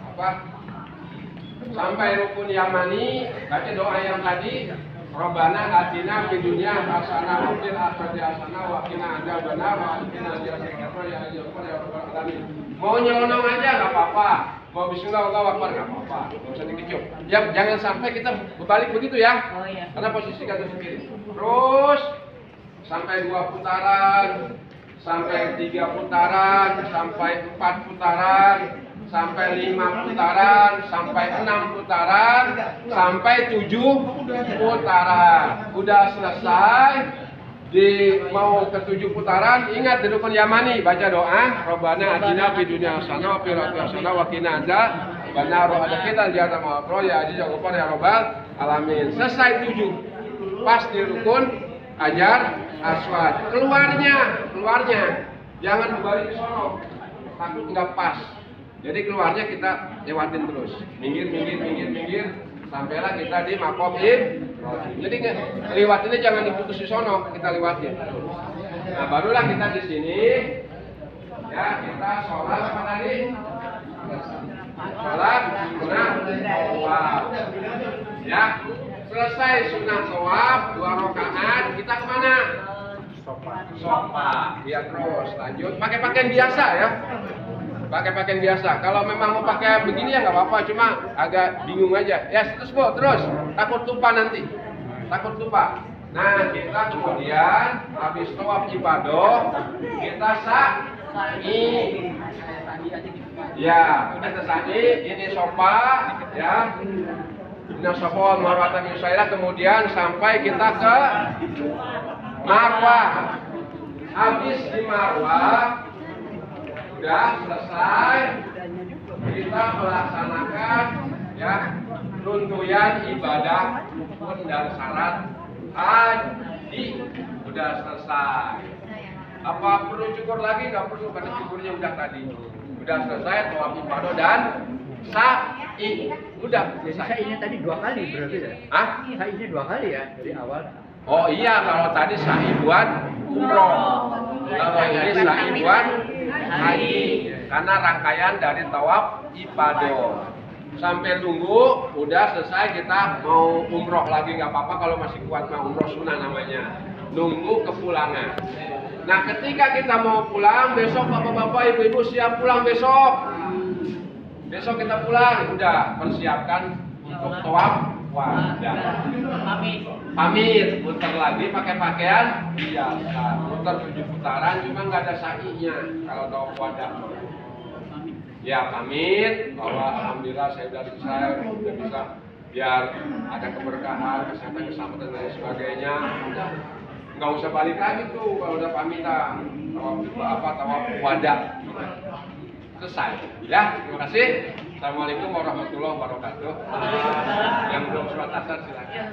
sampai rukun Yamani baca doa yang tadi Rabbana atina fid dunya hasanah wa fil akhirati hasanah wa qina adzabannar wa qina adzabannar ya rabbal alamin. Mau nyelonong aja nggak apa-apa. Mau bismillah Allahu akbar nggak apa-apa. Nggak usah dikecup. Ya jangan sampai kita berbalik begitu ya. Oh iya. Karena posisi kaki kiri. Terus sampai 2 putaran, sampai 3 putaran, sampai 4 putaran, sampai 5 putaran, sampai 6 putaran, sampai 7 putaran. Udah selesai, mau ke 7 putaran, ingat di rukun Yamani, baca doa, Rabbana atina fid dunya hasanah wa fil akhirati hasanah wa qina adzabannar. Ada kita jannah ma'afro ya aziz ya ghafar ya rabbal alamin. Selesai 7. Pas di rukun Hajar Aswad. Keluarnya, jangan balik ke sono, takut nggak pas. Jadi keluarnya kita lewatin terus, minggir, sampailah kita di Maqam Ibrahim. Jadi lewatinnya jangan diputus di sono, kita lewatin. Nah barulah kita di sini, ya kita sholat apa tadi? Sholat sunnah tawaf. Ya, selesai sunnah tawaf 2 rakaat, kita kemana? Sofa. Ya terus lanjut pakai pakaian biasa ya. Pakai pakaian biasa. Kalau memang mau pakai begini ya nggak apa-apa, cuma agak bingung aja. Ya terus takut lupa nanti. Takut lupa. Nah kita kemudian habis tawaf ibadah kita sa'i. Ya kita sa'i. Ini sofa ya. Ini sofa wal marwata min syailah. Kemudian sampai kita ke Marwah. Habis di Marwah sudah selesai, kita melaksanakan ya rangkaian ibadah rukun dan syarat haji. Sudah selesai. Apa perlu cukur lagi? Nggak perlu karena cukurnya udah tadi. Udah selesai tawaf ibadah dan sa'i. Udah selesai. Sa'inya tadi 2 kali berarti ya? Hah? Sa'inya 2 kali ya dari awal. Oh iya, kalau tadi sa'i buat umroh. Kalau ini sa'i buat haji. Karena rangkaian dari tawaf ibadah. sampai tunggu, udah selesai kita mau umroh lagi nggak apa-apa kalau masih kuat mau umroh sunnah namanya. Nunggu kepulangan. Nah ketika kita mau pulang besok bapak-bapak ibu-ibu siap pulang besok. Besok kita pulang, udah persiapkan untuk tawaf wadah. Pamit, muter lagi pakai pakaian biasa, muter 7 putaran, cuma nggak ada sa'inya kalau tawaf wadah. Ya pamit, bahwa alhamdulillah saya udah selesai, udah bisa biar ada keberkahan, kesehatan, keselamatan dan lain sebagainya. Nggak usah balik lagi tuh kalau udah pamitan, tawaf wadah. Selesai. Ya, terima kasih. Assalamualaikum warahmatullahi wabarakatuh. Yang belum sholat asar silakan.